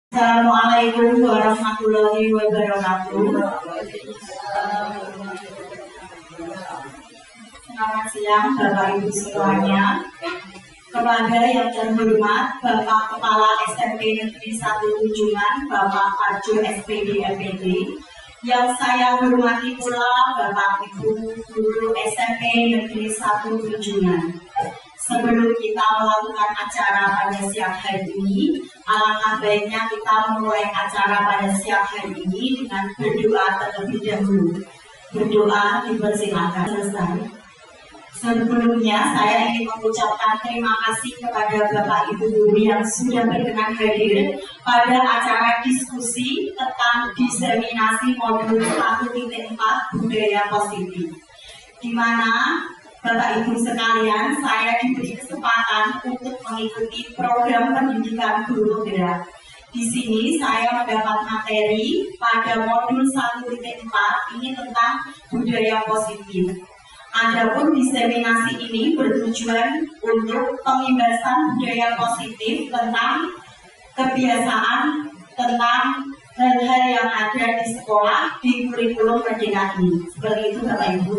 Assalamualaikum warahmatullahi wabarakatuh. Selamat siang Bapak Ibu semuanya. Kepada yang terhormat Bapak Kepala SMP Negeri 1 Tunjungan, Bapak Parjo SPD MPD. Yang saya hormati pula Bapak Ibu Guru SMP Negeri 1 Tunjungan. Sebelum kita melakukan acara pada siang hari ini, alangkah baiknya kita memulai acara pada siang hari ini dengan berdoa terlebih dahulu. Berdoa dipersilakan. Selesai. Sebelumnya saya ingin mengucapkan terima kasih kepada Bapak Ibu Guru yang sudah berkenan hadir pada acara diskusi tentang diseminasi modul 1.4 budaya positif, di mana Bapak Ibu sekalian, saya diberi kesempatan untuk mengikuti program pendidikan guru penggerak. Di sini saya mendapat materi pada modul 1.4 ini tentang budaya positif. Adapun diseminasi ini bertujuan untuk pengimbasan budaya positif tentang kebiasaan, tentang hal-hal yang ada di sekolah, di kurikulum Merdeka ini. Seperti itu Bapak Ibu.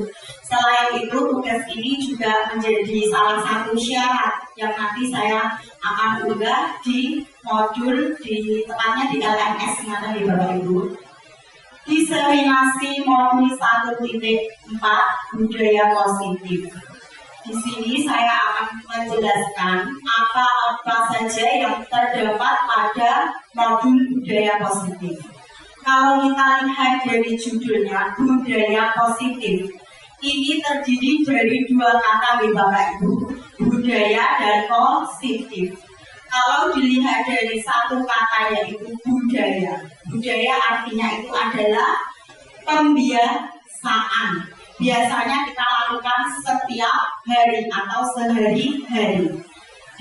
Selain itu, tugas ini juga menjadi salah satu syarat yang nanti saya akan unggah di modul, tepatnya di LMS, ingatan di Bapak Ibu. Diseminasi modul 1.4 budaya positif. Di sini saya akan menjelaskan apa saja yang terdapat pada modul budaya positif. Kalau kita lihat dari judulnya, budaya positif, ini terdiri dari dua kata Bapak Ibu, budaya dan positif. Kalau dilihat dari satu kata yaitu budaya, budaya artinya itu adalah pembiasaan. Biasanya kita lakukan setiap hari atau sehari-hari.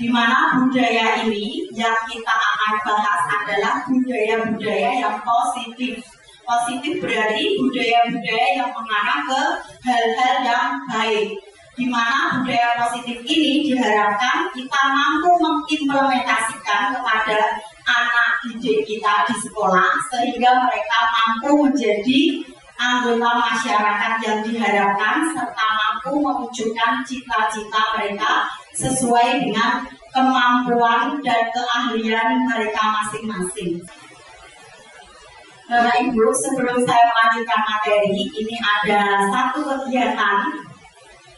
Di mana budaya ini yang kita akan bahas adalah budaya-budaya yang positif. Positif berarti budaya-budaya yang mengarah ke hal-hal yang baik. Di mana budaya positif ini diharapkan kita mampu mengimplementasikan kepada anak didik kita di sekolah sehingga mereka mampu menjadi anggota masyarakat yang diharapkan serta mampu mewujudkan cita-cita mereka sesuai dengan kemampuan dan keahlian mereka masing-masing. Bapak Ibu, sebelum saya melanjutkan materi, ini ada satu kegiatan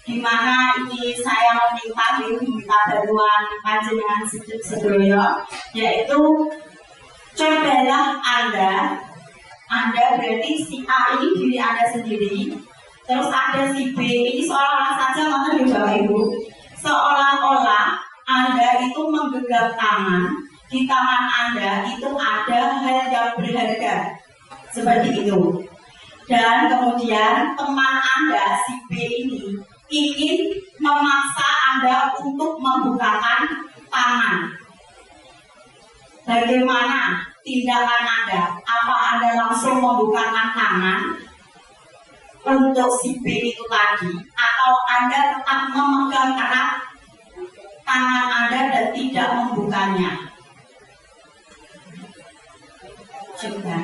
di mana ini saya meminta bantuan panjenengan sedoyo, yaitu cobalah Anda berarti si A ini diri Anda sendiri, terus ada si B ini seolah-olah saja nonton di Bapak Ibu, seolah-olah Anda itu menggenggam tangan, di tangan Anda itu ada hal yang berharga seperti itu, dan kemudian teman Anda si B ini ingin memaksa Anda untuk membukakan tangan. Bagaimana tindakan Anda? Apa Anda langsung membukakan tangan untuk si B itu tadi, atau Anda tetap memegang erat tangan Anda dan tidak membukanya? Coba.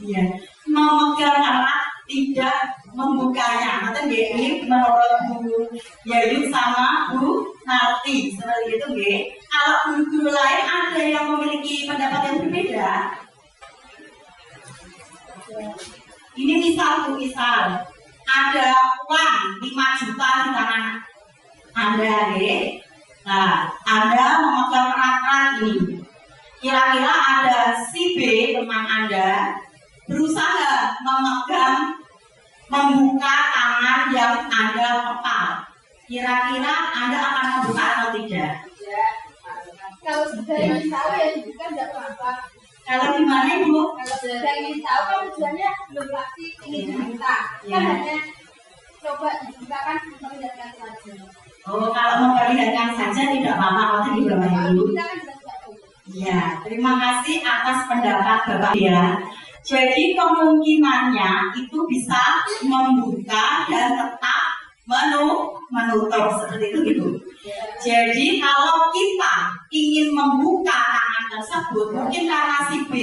Ya, memegang erat tidak membukanya. Nanti ini menurut Bu Yayu sama Bu Narti seperti itu, nggih. Kalau guru lain ada yang memiliki pendapat yang berbeda. Ini misal ada uang 5 juta di tangan Anda, nggih. Nah, Anda memegang erat-erat ini. Kira-kira ada si B teman Anda berusaha membuka tangan yang Anda kepal. Kira-kira Anda akan membuka atau tidak? Ya, kalau sudah ingin tahu ya dibuka tidak apa-apa. Kalau gimana Ibu? Kalau sudah ingin tahu kan tujuannya belum pasti ingin dibuka. Ya. Kan hanya coba dibukakan memperlihatkan saja. Oh, kalau memperlihatkan saja tidak apa-apa, kalau di bawah Ibu. Kita kan juga tidak tahu. Ya, terima kasih atas pendapat Bapak ya. Jadi kemungkinannya itu bisa membuka dan tetap menutup seperti itu gitu. Jadi kalau kita ingin membuka tangan tersebut, mungkin karena si B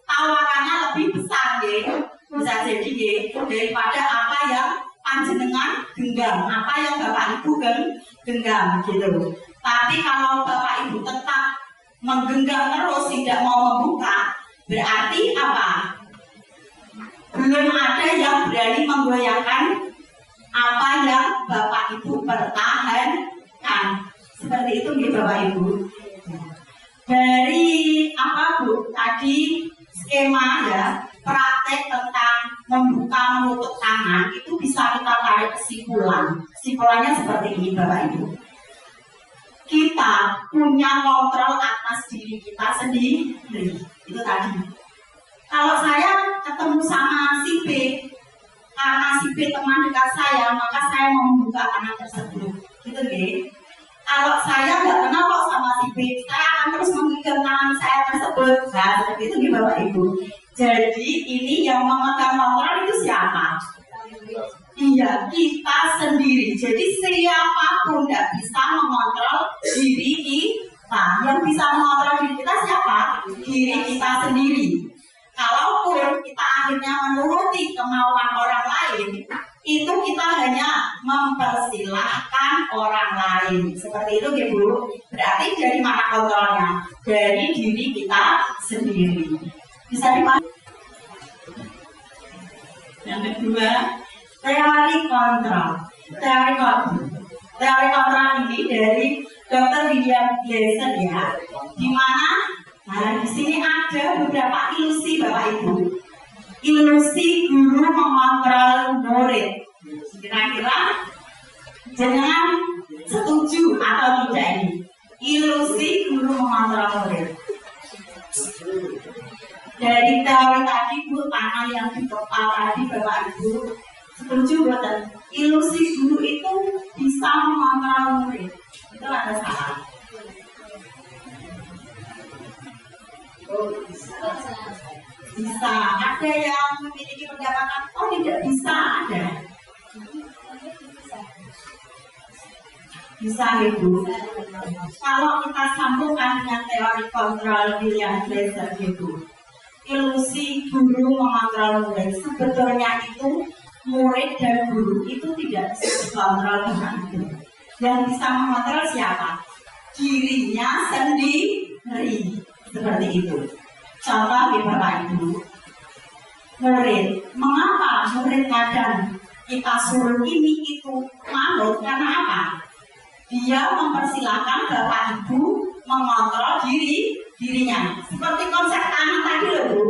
tawarannya lebih besar ya, bisa jadi ya, daripada apa yang panjenengan genggam, apa yang Bapak Ibu genggam gitu. Tapi kalau Bapak Ibu tetap menggenggam terus tidak mau membuka, berarti apa? Belum ada yang berani menggoyahkan apa yang Bapak Ibu pertahankan. Seperti itu nih Bapak Ibu. Dari apa Bu? Tadi skema ya, praktek tentang membuka menutup tangan itu bisa kita tarik kesimpulan. Kesimpulannya seperti ini Bapak Ibu. Kita punya kontrol atas diri kita sendiri. Itu tadi. Kalau saya ketemu sama si B, karena si B teman dekat saya, maka saya mau membuka tangan tersebut. Gitu deh. Kalau saya nggak kenal kok sama si B, saya akan terus mengikat tangan saya tersebut. Nah, seperti itu nih Bapak Ibu. Jadi ini yang memegang kontrol itu siapa? Iya, kita sendiri. Jadi siapapun tidak bisa mengontrol diri kita. Yang bisa mengontrol diri kita siapa? Diri kita sendiri. Kalaupun kita akhirnya menuruti kemauan orang lain, itu kita hanya mempersilahkan orang lain. Seperti itu Bu. Berarti dari mana kontrolnya? Dari diri kita sendiri. Bisa dipahami? Yang kedua, teori kontrol. Teori kontrol ini dari Dr. William Glasser ya. Di mana di sini ada beberapa ilusi Bapak Ibu. Ilusi guru mengontrol murid. Kira-kira jangan setuju atau tidak ini. Ilusi guru mengontrol murid. Dari teori tadi Bu, tangan yang di kepala tadi Bapak Ibu, setuju buatan? Ilusi guru itu bisa mengontrol murid. Itu ada salah. Bisa. Ada yang memiliki pendapatan, oh tidak bisa, ada. Bisa Ibu. Kalau kita sambungkan dengan teori kontrol William Glasser gitu, ilusi guru mengontrol murid, sebetulnya itu murid dan guru itu tidak bisa dikontrol dengan itu. Yang bisa mengontrol siapa? Dirinya sendiri. Seperti itu. Contoh ya Bapak Ibu, murid, mengapa murid kadang kita suruh ini itu manut? Karena apa? Dia mempersilahkan Bapak Ibu mengontrol dirinya. Seperti konsep tangan tadi loh Bu.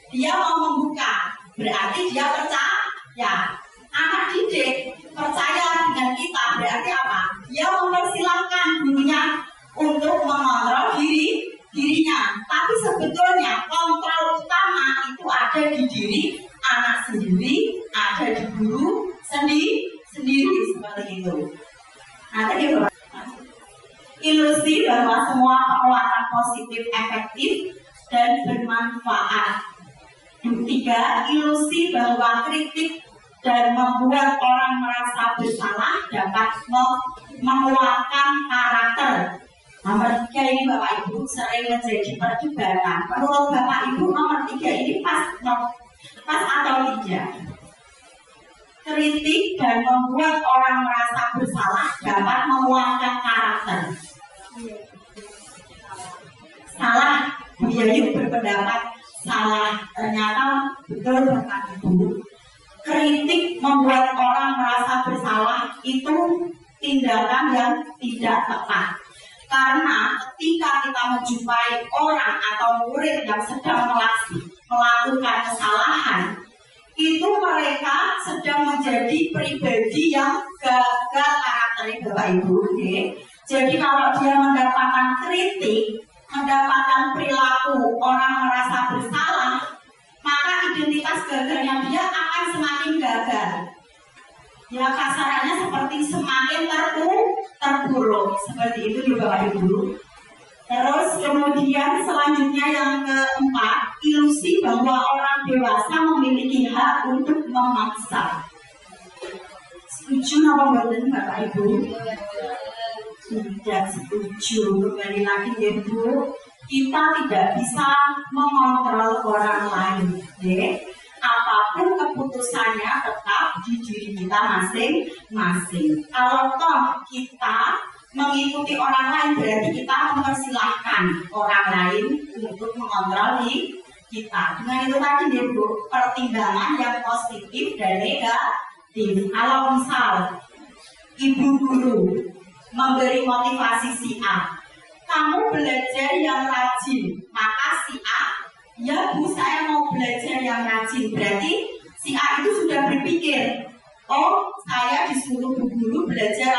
Dia mau membuka, berarti dia percaya. Anak didik percaya dengan kita, berarti apa? Dia mempersilahkan gurunya untuk mengontrol dirinya. Tapi sebetulnya kontrol utama itu ada di diri anak sendiri, ada di guru sendiri seperti itu. Nah, tadi ilusi bahwa semua penguatan positif efektif dan bermanfaat. Ketiga, ilusi bahwa kritik dan membuat orang merasa bersalah dapat menguatkan karakter. Nomor 3 ini Bapak Ibu sering menjadi perdebatan. Menurut Bapak Ibu nomor 3 ini pas atau tidak? Kritik dan membuat orang merasa bersalah dapat menguatkan karakter. Salah, Yayu berpendapat salah. Ternyata betul Bapak Ibu. Kritik membuat orang merasa bersalah itu tindakan yang tidak tepat. Karena ketika kita menjumpai orang atau murid yang sedang melakukan kesalahan, itu mereka sedang menjadi pribadi yang gagal karakter Bapak Ibu. Jadi kalau dia mendapatkan kritik, mendapatkan perilaku orang merasa bersalah, maka identitas gagalnya dia akan semakin gagal. Ya kasarannya seperti semakin terpuruk. Seperti itu juga Bapak Ibu. Terus kemudian selanjutnya yang keempat, ilusi bahwa orang dewasa memiliki hak untuk memaksa. Setuju apa enggak Bapak Ibu? Tidak setuju. Kembali lagi ya Bu. kita tidak bisa mengontrol orang lain. Apapun keputusannya tetap di diri kita masing-masing. Kalau toh kita mengikuti orang lain, berarti kita mempersilahkan orang lain untuk mengontrol kita. Dengan itu tadi Bu, pertimbangan yang positif dan negatif. Kalau misal ibu guru memberi motivasi si A, kamu belajar yang rajin, maka si A, ya Bu, saya mau belajar yang rajin. Berarti si A itu sudah berpikir, oh saya disuruh Bu Guru belajar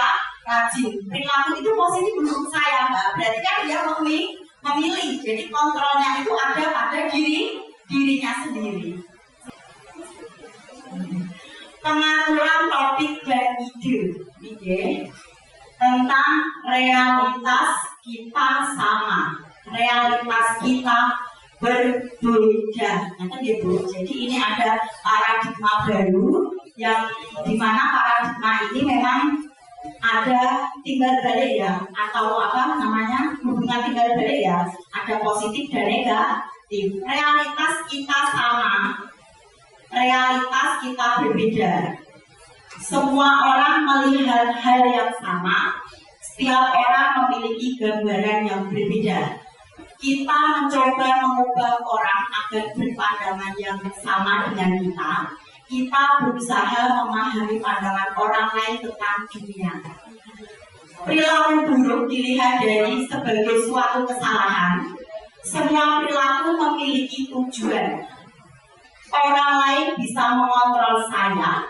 rajin. Perilaku itu positif menurut saya, Mbak. Berarti kan dia memilih. Jadi kontrolnya itu ada pada dirinya sendiri. Pengaturan topik dan ide tentang realitas kita sama, realitas kita berbeda. Jadi ini ada paradigma baru yang dimana paradigma ini memang ada timbal balik ya, atau apa namanya, hubungan timbal balik ya, ada positif dan negatif. Realitas kita sama, realitas kita berbeda. Semua orang melihat hal yang sama, setiap orang memiliki gambaran yang berbeda. Kita mencoba mengubah orang agar berpandangan yang sama dengan kita. Kita berusaha memahami pandangan orang lain tentang dunia. Perilaku buruk dilihat dari sebagai suatu kesalahan. Semua perilaku memiliki tujuan. Orang lain bisa mengontrol saya,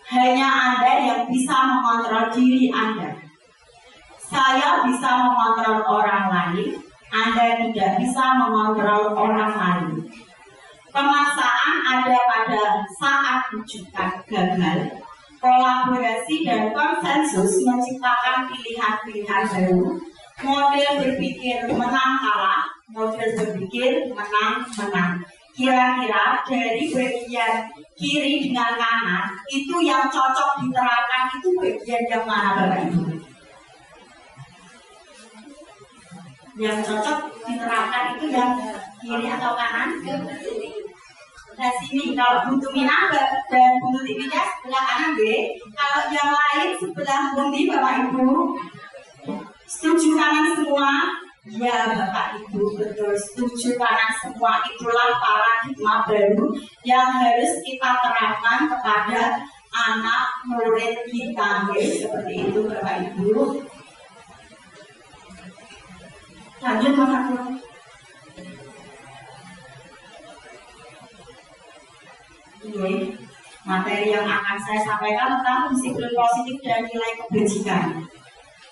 hanya Anda yang bisa mengontrol diri Anda. Saya bisa mengontrol orang lain, Anda tidak bisa mengontrol orang lain. Pemaksaan ada pada saat rujukan gagal. Kolaborasi dan konsensus menciptakan pilihan-pilihan baru. Model berpikir menang kalah, model berpikir menang-menang. Kira-kira dari bagian kiri dengan kanan itu yang cocok diterapkan itu bagian yang mana Bapak Ibu? Yang cocok diterapkan itu yang kiri atau kanan? Nah sini kalau butuh minang dan butuh timnya sebelah kanan B. Kalau yang lain sebelah bundi Bapak Ibu. Setuju kanan semua? Ya Bapak Ibu, betul, setuju kanan semua. Itulah paradigma baru yang harus kita terapkan kepada anak murid kita. Seperti itu Bapak Ibu. Lanjut Bapak Ibu. Ini materi yang akan saya sampaikan tentang disiplin positif dan nilai kebajikan.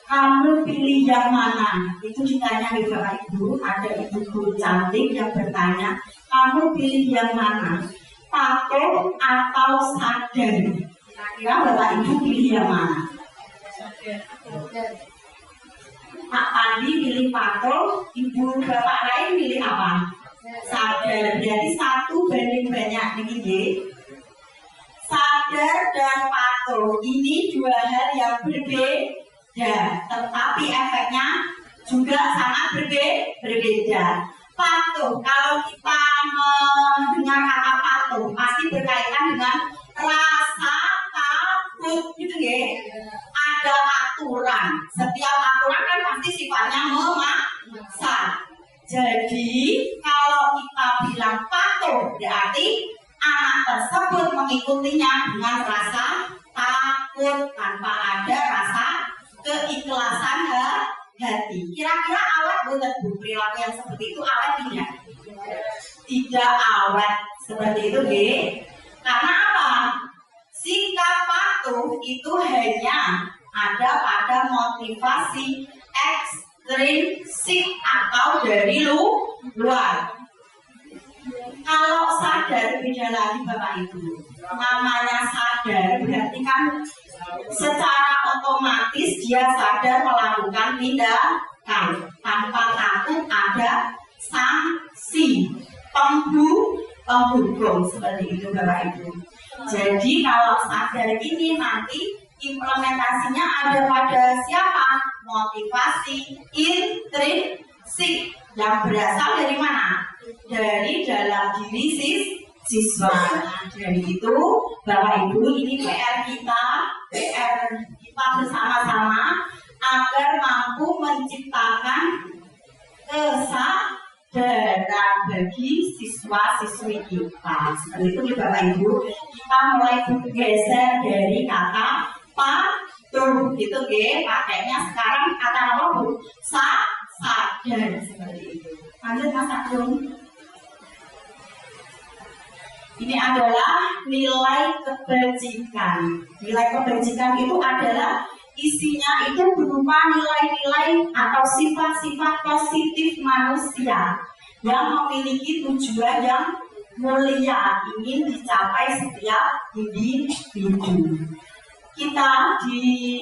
Kamu pilih yang mana? Itu ditanya di Bapak Ibu. Ada ibu guru cantik yang bertanya, kamu pilih yang mana? Patuh atau sadar? Kira-kira Bapak Ibu pilih yang mana? Pak Pandi pilih patuh, ibu bapak lain pilih apa? Sadar. Berarti 1 banding banyak begini. Sadar dan patuh ini 2 hal yang berbeda, tetapi efeknya juga sangat berbeda. Patuh, kalau kita mendengar kata patuh pasti berkaitan dengan rasa takut, gitu ya. Ada aturan, setiap aturan kan pasti sifatnya memaksa. Jadi kalau kita bilang patuh berarti anak tersebut mengikutinya dengan rasa takut tanpa ada rasa keikhlasan hati. Kira-kira awet bukan Bu? Perilaku yang seperti itu awet tidak? Tidak awet seperti itu B. Karena apa? Sikap patuh itu hanya ada pada motivasi ekstrinsik atau dari luar. Kalau sadar beda lagi Bapak Ibu. Namanya sadar berarti kan secara otomatis dia sadar melakukan tindakan tanpa takut ada sanksi penghukum seperti itu Bapak Ibu. Jadi kalau sadar ini nanti implementasinya ada pada siapa? Motivasi intrinsik yang yang berasal dari mana? Dari dalam diri siswa. Nah, dari itu Bapak Ibu, ini PR kita bersama-sama agar mampu menciptakan kesadaran bagi siswa-siswi kita. Seperti itu Bapak Ibu, kita mulai bergeser dari kata patuh gitu pakainya sekarang kata apa Bu? Sadar, seperti itu. Lanjut Mas Agung. Ini adalah nilai kebajikan. Nilai kebajikan itu adalah isinya itu berupa nilai-nilai atau sifat-sifat positif manusia yang memiliki tujuan yang mulia ingin dicapai setiap individu. Kita di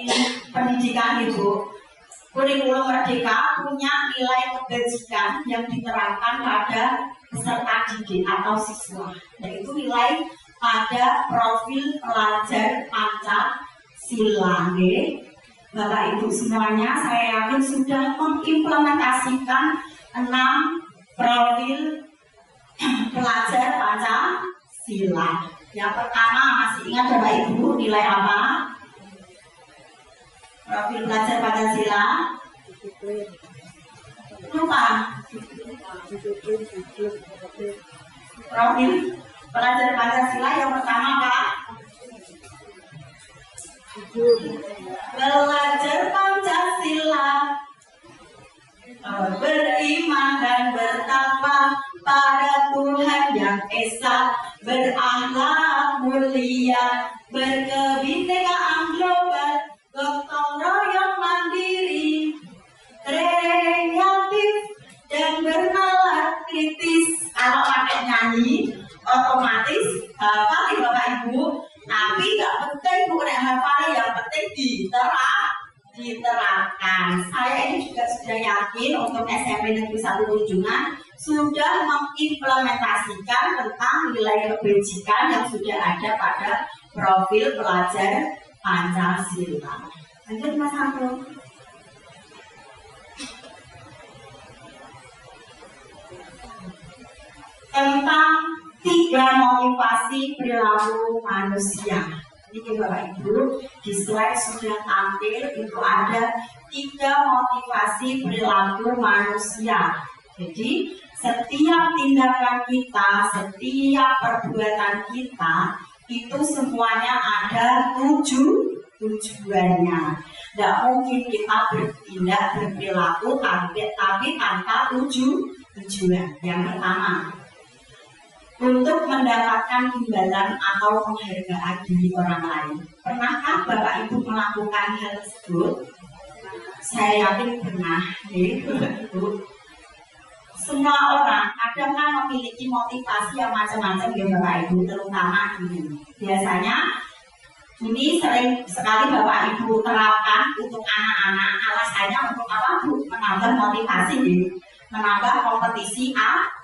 pendidikan itu, kurikulum Merdeka punya nilai kebajikan yang diterapkan pada peserta didik atau siswa, yaitu nilai pada profil pelajar Pancasila. Bapak Ibu semuanya, saya yakin sudah mengimplementasikan 6 profil pelajar Pancasila. Yang pertama, masih ingat Bapak Ibu nilai apa? Profil pelajar Pancasila. Lupa. Profil pelajar Pancasila yang pertama Pak. Belajar Pancasila, beriman dan bertakwa pada Tuhan yang esa, berakhlak mulia, berkebinekaan global, gotong royong mandiri, kreatif dan bernalar kritis. Kalau pakai nyanyi otomatis hafal Bapak Ibu, tapi nggak penting bukan hafal, yang penting diterapkan. Saya ini juga sudah yakin untuk SMP Negeri 1 Tunjungan sudah mengimplementasikan tentang nilai kebajikan yang sudah ada pada profil pelajar Pancasila. Lanjut Mas Agung. Tentang 3 motivasi perilaku manusia. Ini Bapak Ibu, di slide sudah tampil, itu ada 3 motivasi perilaku manusia. Jadi setiap tindakan kita, setiap perbuatan kita itu semuanya ada tujuannya. Tidak mungkin kita bertindak berperilaku tapi tanpa tujuan. Yang pertama, untuk mendapatkan imbalan atau penghargaan dari orang lain. Pernahkah Bapak Ibu melakukan hal tersebut? Saya yakin pernah. Ibu. Semua orang kadang kan memiliki motivasi yang macam-macam ya Bapak Ibu, terutama ini. Biasanya ini sering sekali Bapak Ibu terapkan untuk anak-anak. Alasannya untuk apa Bu? Menambah motivasi ya. Menambah kompetisi anak.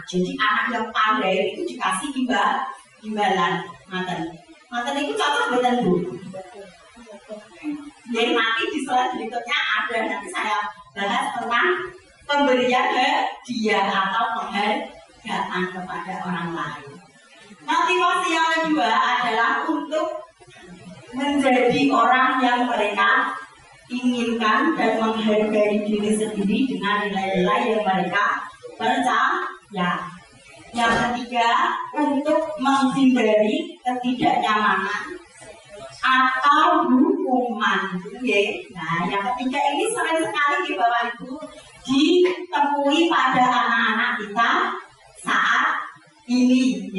Jadi anak yang pandai itu dikasih imbalan. Mantan itu cocok betul Bu. Jadi nanti di slide berikutnya ada, nanti saya bahas tentang pemberian hadiah atau penghargaan kepada orang lain. Motivasi yang kedua adalah untuk menjadi orang yang mereka inginkan dan menghargai diri sendiri dengan nilai-nilai yang mereka percaya. Yang ketiga, untuk menghindari ketidaknyamanan atau hukuman. Nah, yang ketiga ini sering sekali Bapak Ibu ditemui pada anak-anak kita saat ini,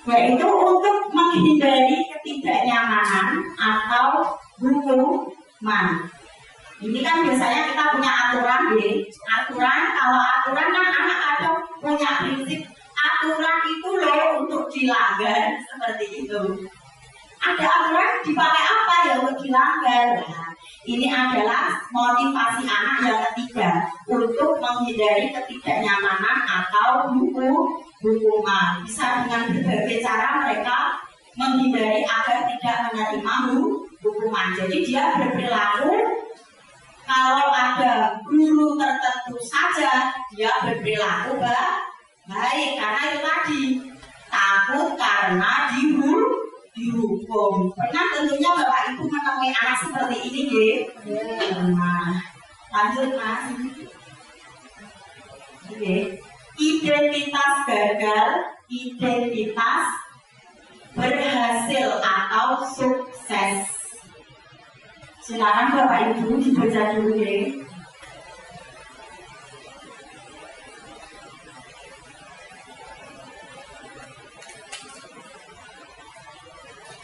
yaitu untuk menghindari ketidaknyamanan atau hukuman. Ini kan biasanya kita punya aturan, kalau aturan kan anak ada punya prinsip, aturan itu loh untuk dilanggar, seperti itu. Ada aturan dipakai apa ya untuk dilanggar? Nah, ini adalah motivasi anak yang ketiga, untuk menghindari ketidaknyamanan atau hukuman. Bisa dengan berbagai cara mereka menghindari agar tidak menerima hukuman. Jadi dia berperilaku Kalau ada guru tertentu saja dia berperilaku baik karena itu tadi takut karena dihukum. Pernah tentunya Bapak Ibu menemui anak seperti ini, Nah, lanjut Mas. Identitas gagal, identitas berhasil atau sukses. Silakan Bapak Ibu dibaca dulu ya.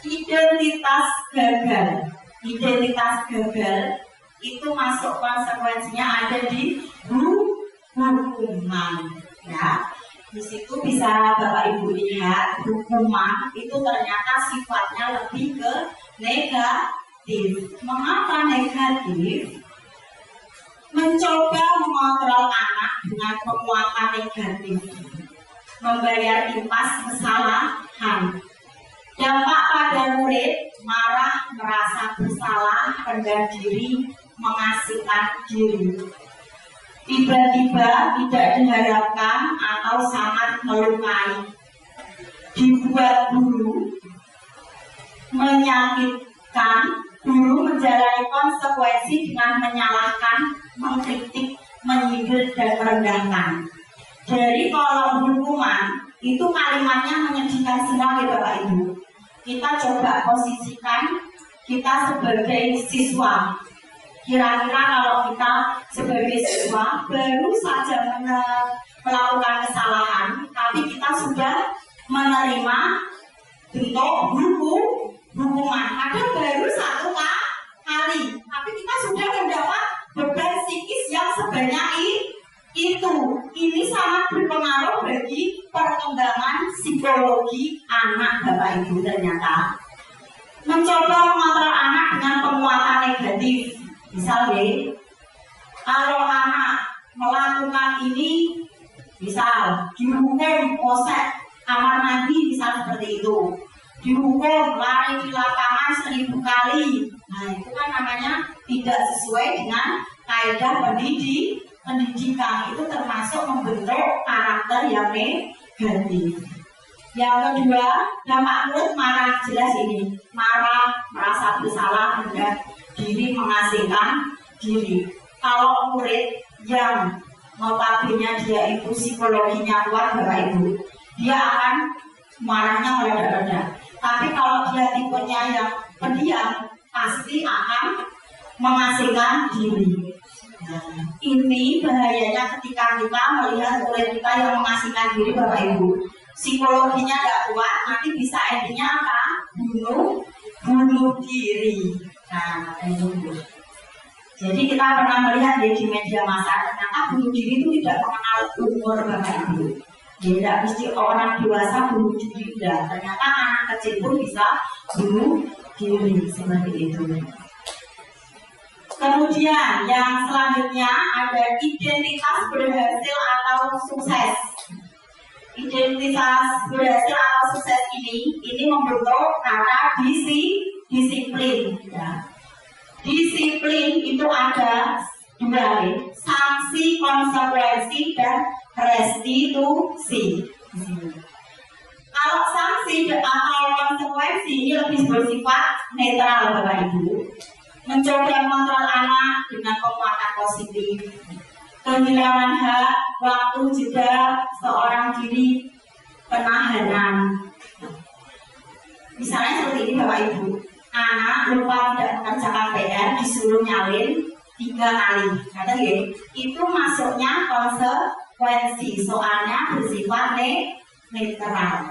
Identitas gagal. Identitas gagal itu masuk konsekuensinya ada di hukuman. Ya, di situ bisa Bapak Ibu lihat hukuman itu ternyata sifatnya lebih ke negatif. Mengapa negatif? Mencoba mengontrol anak dengan penguatan negatif, membayar impas kesalahan. Dampak pada murid marah, merasa bersalah, rendah diri, mengasihkan diri. Tiba-tiba tidak diharapkan atau sangat melukai. Dibuat guru, menyakitkan, guru menjalani konsekuensi dengan menyalahkan, mengkritik, menyindir, dan merendahkan. Dari kolom hukuman itu kalimatnya menyedihkan sekali Bapak Ibu. Kita coba posisikan kita sebagai siswa. Kira-kira kalau kita sebagai siswa baru saja melakukan kesalahan, tapi kita sudah menerima bentuk hukuman. Kadang baru satu kali, tapi kita sudah mendapat beban psikis yang sebanyak itu. Ini sangat berpengaruh bagi perkembangan psikologi anak Bapak Ibu. Ternyata mencoba mengontrol anak dengan penguatan negatif. Misalnya, kalau anak melakukan ini, misal dihukum posek kamar mandi, misal seperti itu, dihukum lari di lapangan 1000 kali. Nah, itu kan namanya tidak sesuai dengan kaidah pendidikan. Itu termasuk membentuk karakter yang negatif. Yang kedua, dampak murid marah, jelas ini. Marah, merasa bersalah, rendah diri, mengasihkan diri. Kalau murid yang notabene dia itu psikologinya kuat Bapak Ibu, dia akan marahnya meledak-ledak. Tapi kalau dia tipenya yang pendiam, pasti akan mengasihkan diri. Nah, ini bahayanya ketika kita melihat murid kita yang mengasihkan diri Bapak Ibu. Psikologinya tidak kuat, nanti bisa endingnya apa? Bunuh diri. Nah, itu. Jadi kita pernah melihat di media massa, ternyata bunuh diri itu tidak mengenal umur Bapak Ibu. Tidak mesti orang dewasa bunuh diri, tidak. Ternyata anak kecil pun bisa bunuh diri seperti itu. Kemudian yang selanjutnya ada identitas berhasil atau sukses. Identitas berhasil atau sukses ini membentuk kata disiplin. Ya. Disiplin itu ada dua, sanksi, konsekuensi, dan restitusi. Kalau sanksi atau konsekuensi ini lebih bersifat netral Bapak Ibu. Mencoba mengontrol anak dengan penguatan positif. Kehilangan hak, waktu, jeda seorang diri, penahanan. Misalnya seperti ini Bapak Ibu, anak lupa tidak mengerjakan PR, disuruh nyalin 3 kali. Kata ya, itu masuknya konsekuensi, soalnya bersifat netral.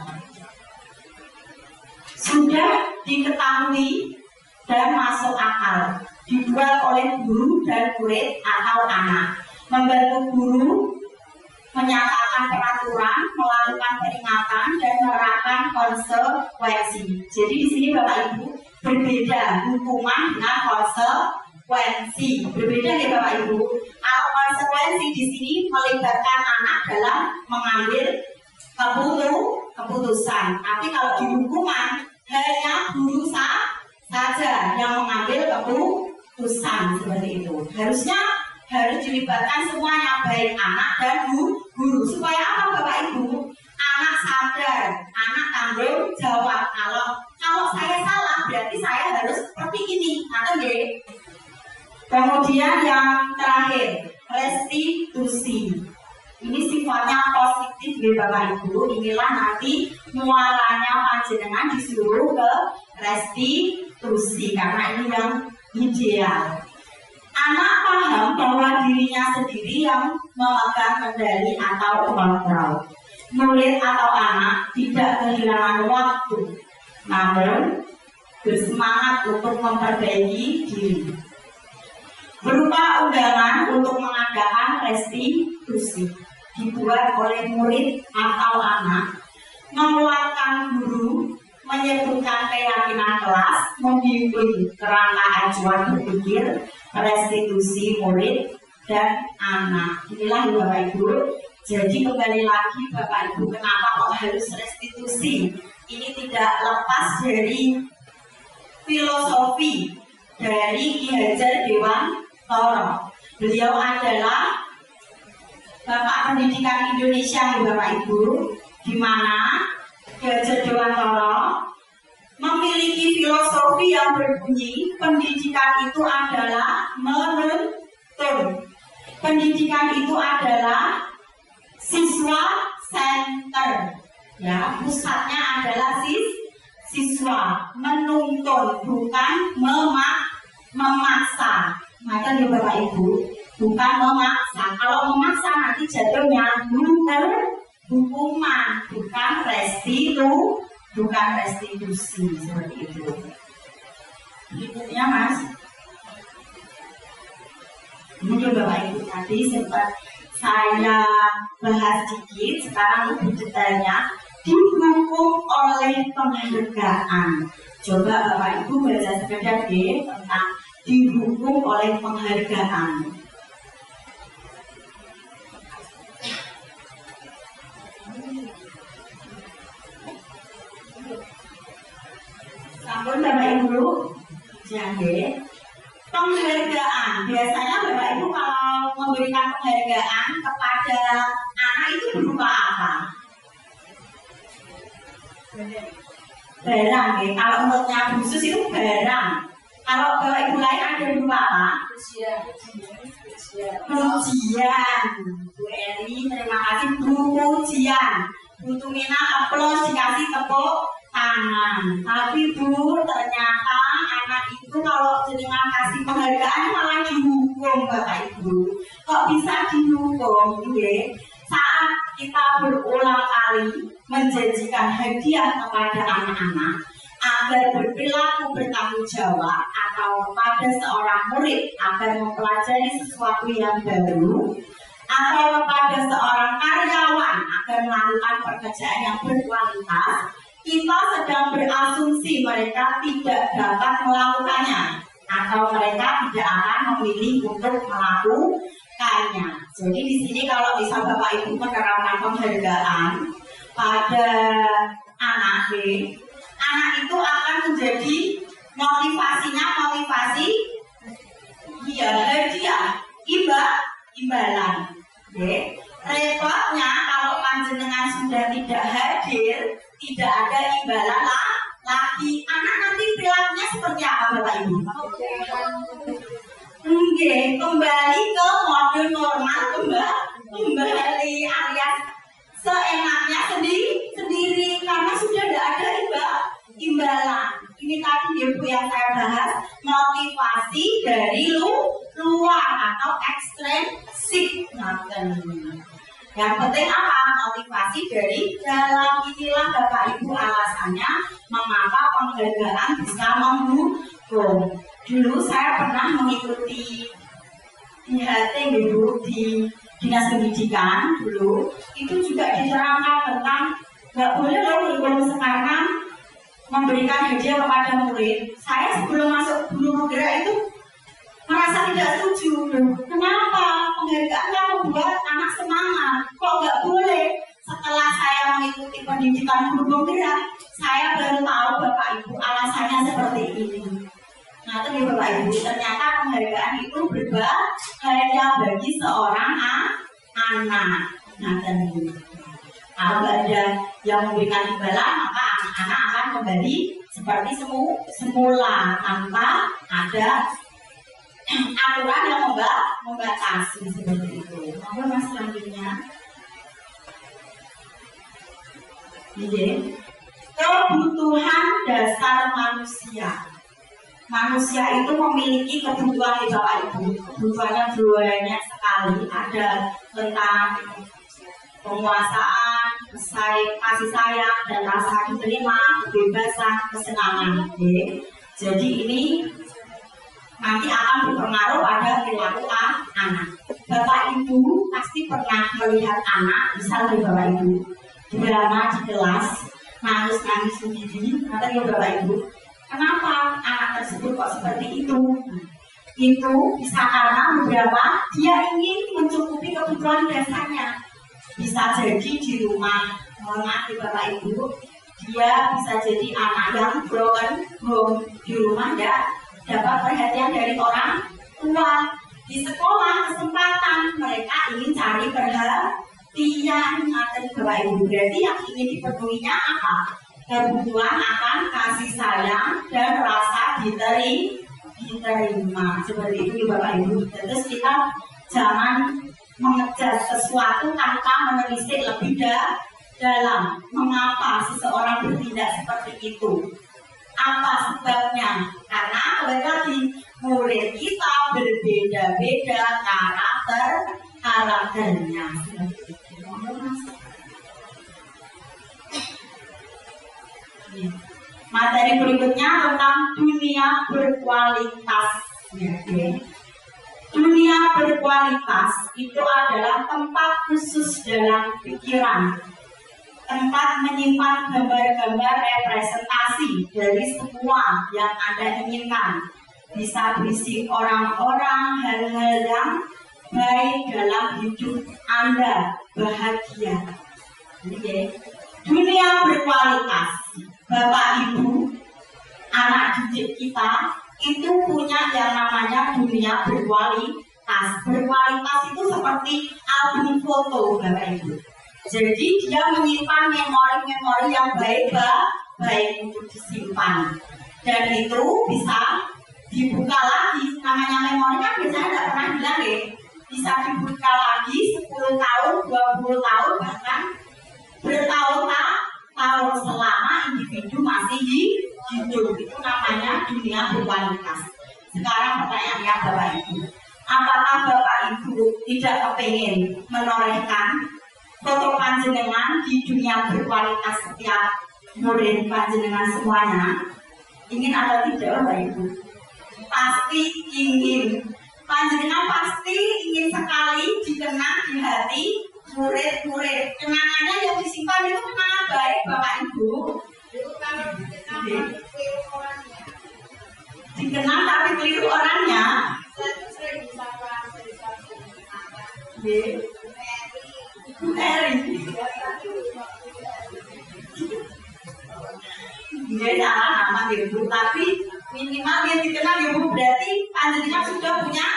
Sudah diketahui dan masuk akal, dibuat oleh guru dan murid atau anak. Membantu guru menyatakan peraturan, melakukan peringatan, dan menerapkan konsekuensi. Jadi di sini Bapak Ibu berbeda hukuman dengan konsekuensi. Berbeda ya Bapak Ibu. Kalau konsekuensi di sini melibatkan anak dalam mengambil keputusan. Tapi kalau di hukuman hanya guru saja yang mengambil keputusan seperti itu. Harus dilibatkan semuanya, baik anak dan guru. Supaya apa Bapak Ibu? Anak sadar, anak tanggung jawab. Kalau saya salah, berarti saya harus seperti ini. Atau nggih? Kemudian yang terakhir, restitusi. Ini sifatnya positif ya Bapak Ibu. Inilah nanti muaranya panjenengan disuruh ke restitusi karena ini yang ideal. Anak paham bahwa dirinya sendiri yang memegang kendali atau kontrol. Murid atau anak tidak kehilangan waktu, namun bersemangat untuk memperbaiki diri. Berupa undangan untuk mengadakan restitusi dibuat oleh murid atau anak, menguatkan guru, menyebutkan keyakinan kelas, membimbing kerangka acuan berpikir, restitusi murid dan anak. Inilah Bapak Ibu. Jadi kembali lagi Bapak Ibu, kenapa kok harus restitusi? Ini tidak lepas dari filosofi dari Ki Hajar Dewantara. Beliau adalah Bapak Pendidikan Indonesia Bapak Ibu, di mana Ki Hajar Dewantara memiliki filosofi yang berbunyi pendidikan itu adalah menuntun. Pendidikan itu adalah siswa center, ya, pusatnya adalah siswa, menuntun, bukan memaksa. Maka ya Bapak Ibu, bukan memaksa. Kalau memaksa nanti jatuhnya hukuman, bukan restitusi seperti itu. Berikutnya Mas, mungkin Bapak Ibu tadi sempat saya bahas sedikit, sekarang lebih detailnya dihukum oleh penghargaan. Coba Bapak Ibu baca sekedar deh tentang dihukum oleh penghargaan. Sampun Bapak Ibu, jadi penghargaan. Biasanya Bapak Ibu kalau memberikan penghargaan kepada anak itu berupa apa? Barang ya. Kalau untuknya khusus itu barang. Kalau Bapak Ibu lain ada berupa apa? Pujian. Bu Eri, terima kasih. Pujian. Bu Tumina aplaus, dikasih tepuk tangan. Tapi Bu, ternyata anak itu kalau jenengan kasih penghargaan malah dihukum Bapak Ibu. Kok bisa dihukum? Ya? Saat kita berulang kali menjanjikan hadiah kepada anak-anak agar berperilaku bertanggung jawab, atau kepada seorang murid agar mempelajari sesuatu yang baru, atau kepada seorang karyawan agar melakukan pekerjaan yang berkualitas, kita sedang berasumsi mereka tidak dapat melakukannya atau mereka tidak akan memilih untuk melakukannya. Jadi di sini kalau bisa Bapak Ibu menerapkan penghargaan pada anak itu akan menjadi motivasi hadiah, imbalan. Repotnya kalau panjenengan sudah tidak hadir, tidak ada imbalan lagi. Anak nanti perilakunya seperti apa Bapak Ibu? Kembali ke mode normal, kembali alias seenaknya sendiri karena sudah tidak ada imbalan. Ini tadi ya Bu yang saya bahas, motivasi dari luar atau ekstrinsik. Yang penting apa? Motivasi dari dalam. Inilah Bapak Ibu alasannya mengapa penghargaan bisa menghukum. Dulu saya pernah mengikuti IHT dulu di Dinas Pendidikan dulu, itu juga diterangkan tentang nggak boleh loh kurikulum sekarang memberikan hadiah kepada murid. Saya sebelum masuk guru gerak itu merasa tidak setuju. Kenapa? Penghargaan yang membuat anak semangat. Kok nggak boleh? Setelah saya mengikuti pendidikan guru gerak, saya baru tahu Bapak Ibu alasannya seperti ini. Nah Nah, tadi Bapak Ibu, ternyata penghargaan itu berbahaya bagi seorang anak. Nah, tadi kalau ada yang memberikan imbalan, maka anak-anak akan kembali seperti semula tanpa ada aturan yang membatasi seperti itu. Maka mas selanjutnya, kebutuhan dasar manusia. Manusia itu memiliki kebutuhan di Bapak Ibu. Kebutuhannya banyak sekali. Ada tentang penguasaan, kasih sayang, dan rasa diterima, kebebasan, kesenangan. Jadi ini nanti akan berpengaruh pada perilaku anak. Bapak Ibu pasti pernah melihat anak, misalnya Bapak Ibu drama di kelas, nangis sendiri, katanya Bapak Ibu, kenapa anak tersebut kok seperti itu? Itu bisa karena beberapa dia ingin mencukupi kebutuhan dasarnya. Bisa jadi di rumah, mohon maaf Bapak Ibu, dia bisa jadi anak yang broken home, di rumah ya dapat perhatian dari orang tua. Di sekolah kesempatan mereka ingin cari perhatian dari Bapak Ibu. Berarti yang ingin dipenuhinya apa? Kebutuhan akan kasih sayang dan rasa diterima. Seperti itu Bapak Ibu. Terus kita jangan mengejar sesuatu tanpa menelisik lebih dalam mengapa seseorang bertindak seperti itu. Apa sebabnya? Karena lagi murid kita berbeda-beda karakternya. Materi berikutnya tentang dunia berkualitas. Dunia berkualitas itu adalah tempat khusus dalam pikiran, tempat menyimpan gambar-gambar representasi dari semua yang Anda inginkan. Bisa berisi orang-orang, hal-hal yang baik dalam hidup Anda, bahagia. Dunia berkualitas, Bapak Ibu, anak didik kita itu punya yang namanya dunia berkualitas. Berkualitas itu seperti album foto, Bapak Ibu. Jadi dia menyimpan memori-memori yang baik untuk disimpan. Dan itu bisa dibuka lagi. Namanya memori kan biasanya tidak pernah hilang ya. Bisa dibuka lagi 10 tahun, 20 tahun, bahkan bertahun-tahun selama individu masih hidup. Itu namanya dunia berkualitas. Sekarang pertanyaannya Bapak Ibu, apakah Bapak Ibu tidak kepingin menorehkan foto panjenengan di dunia berkualitas setiap murid panjenengan semuanya? Ingin atau tidak Bapak Ibu? Pasti ingin. Panjenengan pasti ingin sekali dikenang di hati murid-murid. Kenangannya yang disimpan itu kenangan baik Bapak Ibu. Dikenang tapi keliru orangnya. Bu Eri. Dia salah nama Ibu, tapi minimal dia dikenal Ibu, berarti panjenengan sudah punya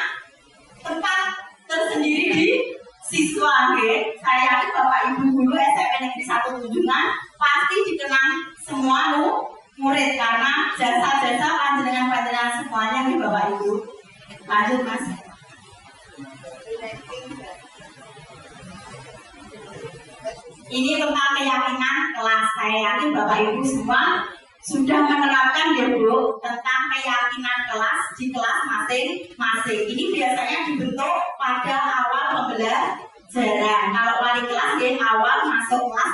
tempat tersendiri di siswa. Saya yakin Bapak Ibu guru SMP Negeri 1 Tunjungan pasti dikenang semua murid karena jasa-jasa panjenengan semuanya nih Bapak Ibu. Lanjut Mas. Ini tentang keyakinan kelas. Saya yakin Bapak Ibu semua sudah menerapkan ya Bu tentang keyakinan kelas di kelas masing-masing. Ini biasanya dibentuk pada awal pembelajaran. Kalau wali kelas ya awal masuk kelas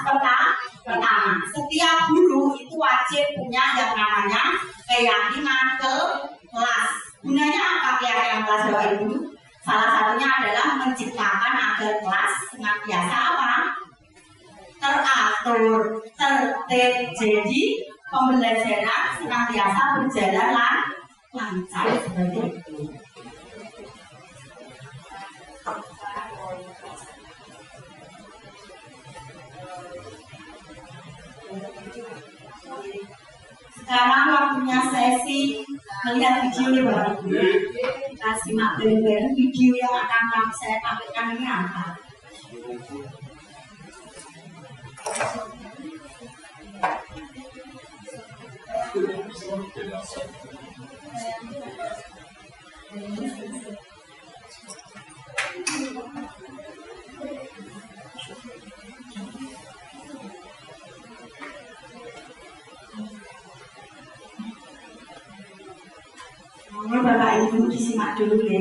pertama. Setiap guru itu wajib punya yang namanya keyakinan kelas. Gunanya apa keyakinan kelas Bapak Ibu? Salah satunya adalah menciptakan agar kelas senantiasa apa? Teratur, tertib. Jadi pembelajaran senantiasa berjalan lancar seperti itu. Sekarang waktunya sesi melihat videonya Bapak Ibu. Kita simak bareng-bareng video yang akan saya tampilkan ini apa. Mohon Bapak Ibu disimak dulu ya.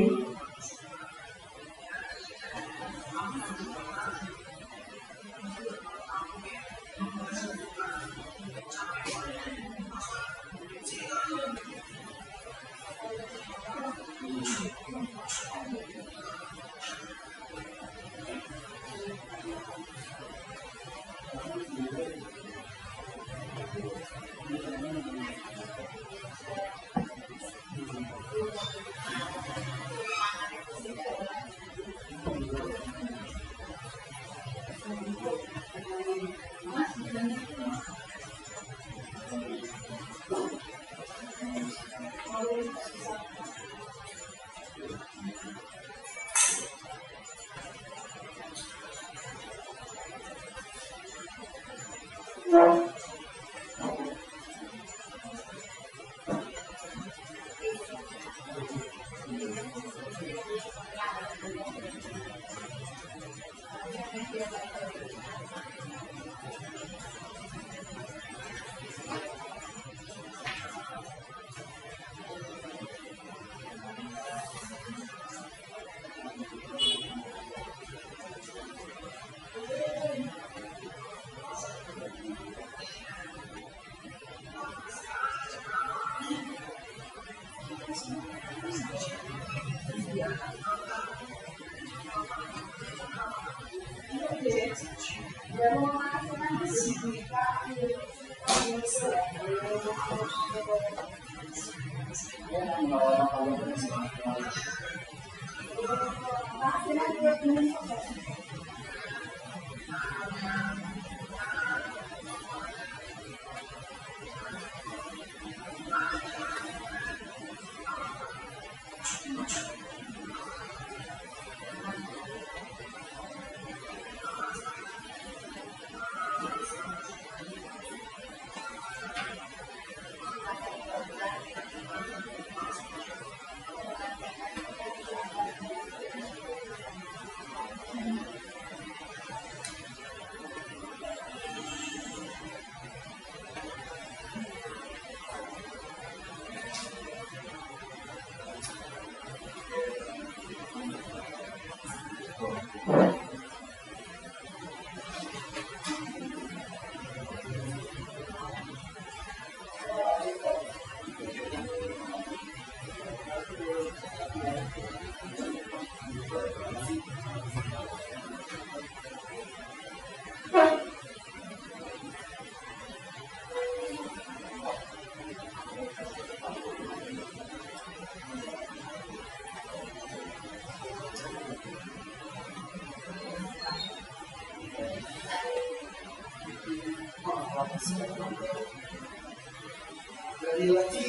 Dari lagi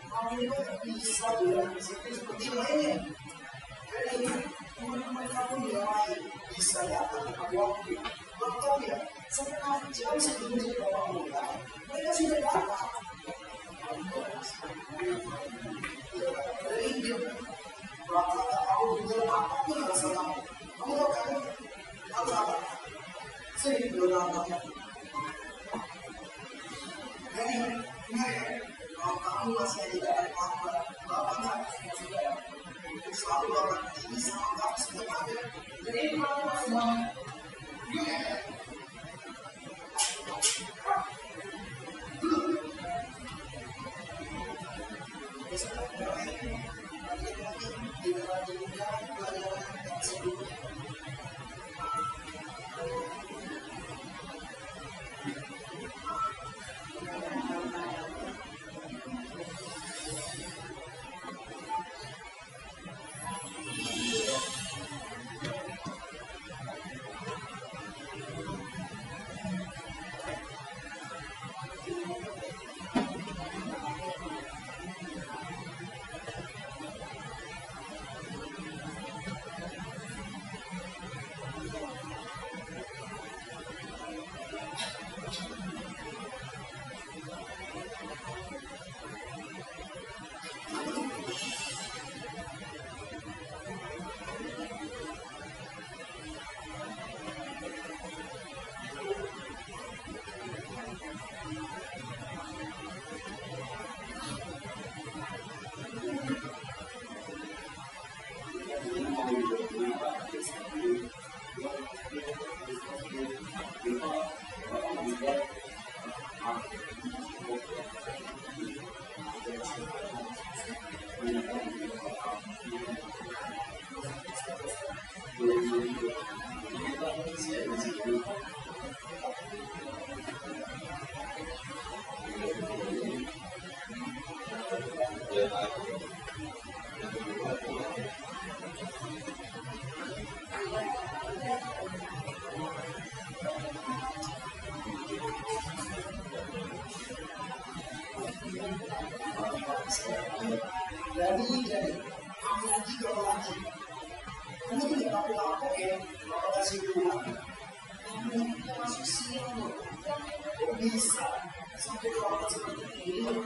kalau itu bisa bilang seperti lainnya. Jadi teman-teman kamu yang lain bisa datang ke waktu atau ya setengah jam sebelum sekolah mulai mereka sudah datang. Dari dia berapa tahun juga apapun rasa kamu akan apa? Saya belum datang. Jadi, kalau kamu masih tidak ada apa-apa, Bapak sudah selalu Bapak ini sama kamu sudah ada. Jadi, Bapak semua. Jadi kamu lagi kalau lagi kamu tidak kapok ya kalau kasih dua kamu masuk siang loh kok bisa sampai kalau seperti ini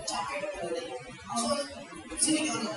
capek tadi langsung sini kamu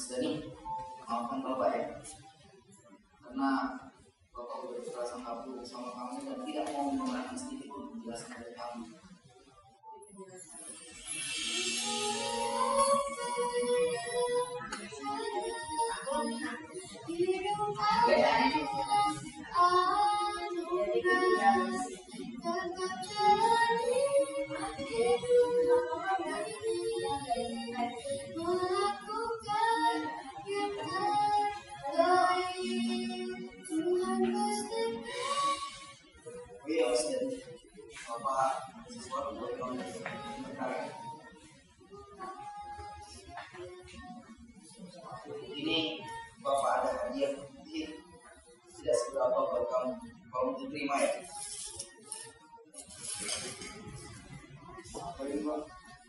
Dani, maafkan Bapak ya, karena Bapak sudah berasa kabur sama kamu dan tidak mau mendengarkan sedikit pun penjelasan dari kamu. Iya, Bapak sesuatu buat kamu. Ini Bapak ada hadiah kecil, tidak seberapa buat kamu. Kamu diterima ya.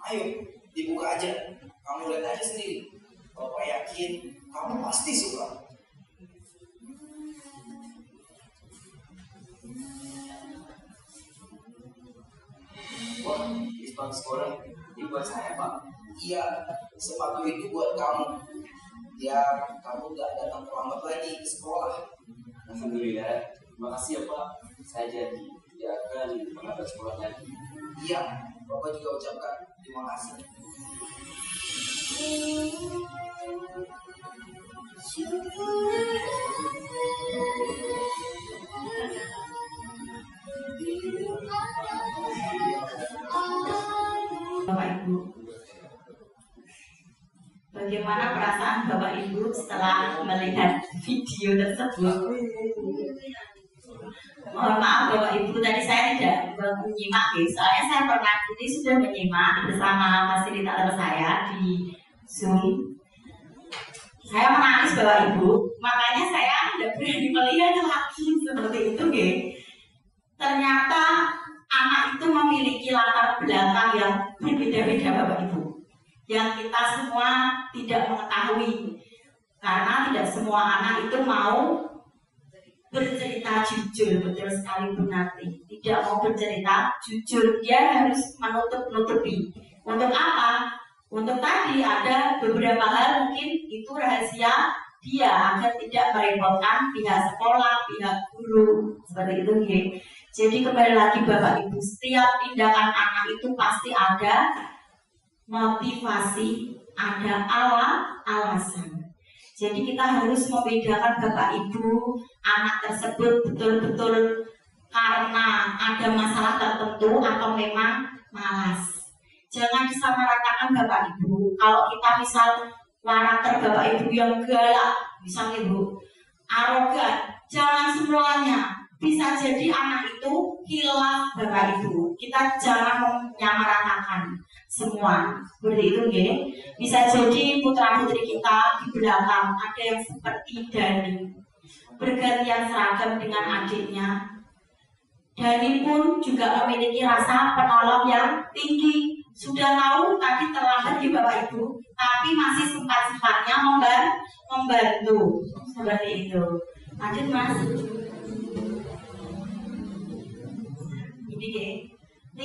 Ayo, dibuka aja. Kamu lihat aja sendiri. Bapak yakin kamu pasti suka. Wah, ini bagus banget. Ini buat saya, Pak. Iya, sepatu itu buat kamu. Ya, kamu gak datang terlambat lagi ke sekolah. Alhamdulillah. Terima kasih ya, Pak. Saya jadi tidak akan terlambat sekolah lagi. Iya, Bapak juga ucapkan terima kasih. Bapak Ibu, bagaimana perasaan Bapak Ibu setelah melihat video tersebut? Mohon maaf Bapak Ibu, tadi saya tidak menyimak, soalnya saya pernah ini sudah menyimak bersama fasilitator saya di Zoom. Saya menangis Bapak Ibu, makanya saya tidak berani melihat lagi seperti itu, nggih. Ternyata anak itu memiliki latar belakang yang berbeda-beda Bapak Ibu, yang kita semua tidak mengetahui, karena tidak semua anak itu mau bercerita jujur, betul sekali Bu Nati. Tidak mau bercerita jujur, dia harus menutupi. Untuk apa? Untuk tadi ada beberapa hal mungkin itu rahasia dia agar tidak merepotkan pihak sekolah, pihak guru, seperti itu ya. Jadi kembali lagi Bapak Ibu, setiap tindakan anak itu pasti ada motivasi, ada alasan. Jadi kita harus membedakan Bapak Ibu, anak tersebut betul-betul karena ada masalah tertentu atau memang malas. Jangan disamaratakan Bapak Ibu. Kalau kita misal karakter Bapak Ibu yang galak, misalnya Bu, arogan, jangan semuanya. Bisa jadi anak itu hilaf Bapak Ibu. Kita jangan menyamaratakan semua. Seperti itu ya. Bisa jadi putra-putri kita di belakang ada yang seperti Dani, bergantian seragam dengan adiknya. Dani pun juga memiliki rasa penolong yang tinggi. Sudah tahu tadi terlambat di Bapak Ibu, tapi masih sempat-sempatnya membantu. Seperti itu. Lanjut Mas. Ini ya. 5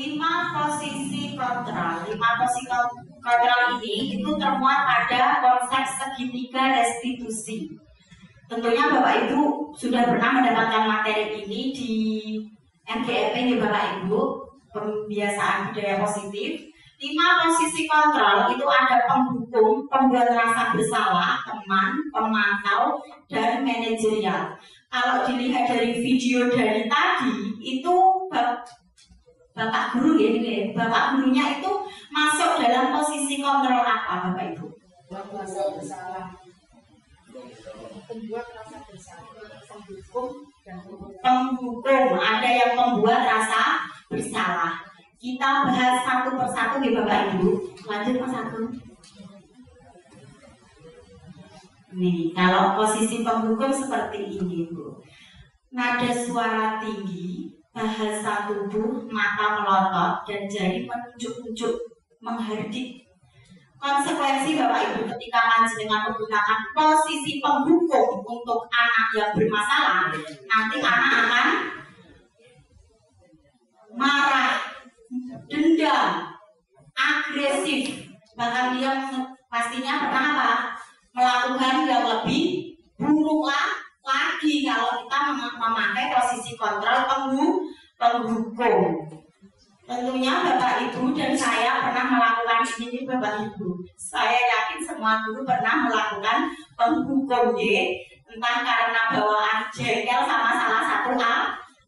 posisi kontrol. 5 posisi kontrol ini itu termuat pada konsep segitiga restitusi. Tentunya Bapak Ibu sudah pernah mendapatkan materi ini di MGMP ya Bapak Ibu, pembiasaan budaya positif. 5 posisi kontrol itu ada penghukum, pembuat rasa bersalah, teman, pemantau, dan manajerial. Kalau dilihat dari video dari tadi, itu Bapak guru ya, Bapak gurunya itu masuk dalam posisi kontrol apa Bapak Ibu? Rasa bersalah. Pembuat rasa bersalah, penghukum dan penghukum. Ada yang membuat rasa bersalah. Kita bahas satu persatu ya Bapak Ibu. Lanjut Mas Agung. Nih, kalau posisi penghukum seperti ini Bu. Nada suara tinggi, bahasa tubuh, mata melotot, dan jari menunjuk-nunjuk, menghardik. Konsekuensi Bapak Ibu ketika panjenengan menggunakan posisi penghukum untuk anak yang bermasalah, nanti anak akan marah, dendam, agresif, bahkan dia pastinya pernah apa? Melakukan yang lebih buruk lagi kalau kita memakai posisi kontrol penghukum. Tentunya Bapak Ibu dan saya pernah melakukan ini Bapak Ibu. Saya yakin semua guru pernah melakukan penghukum entah karena bawaan jengkel sama salah satu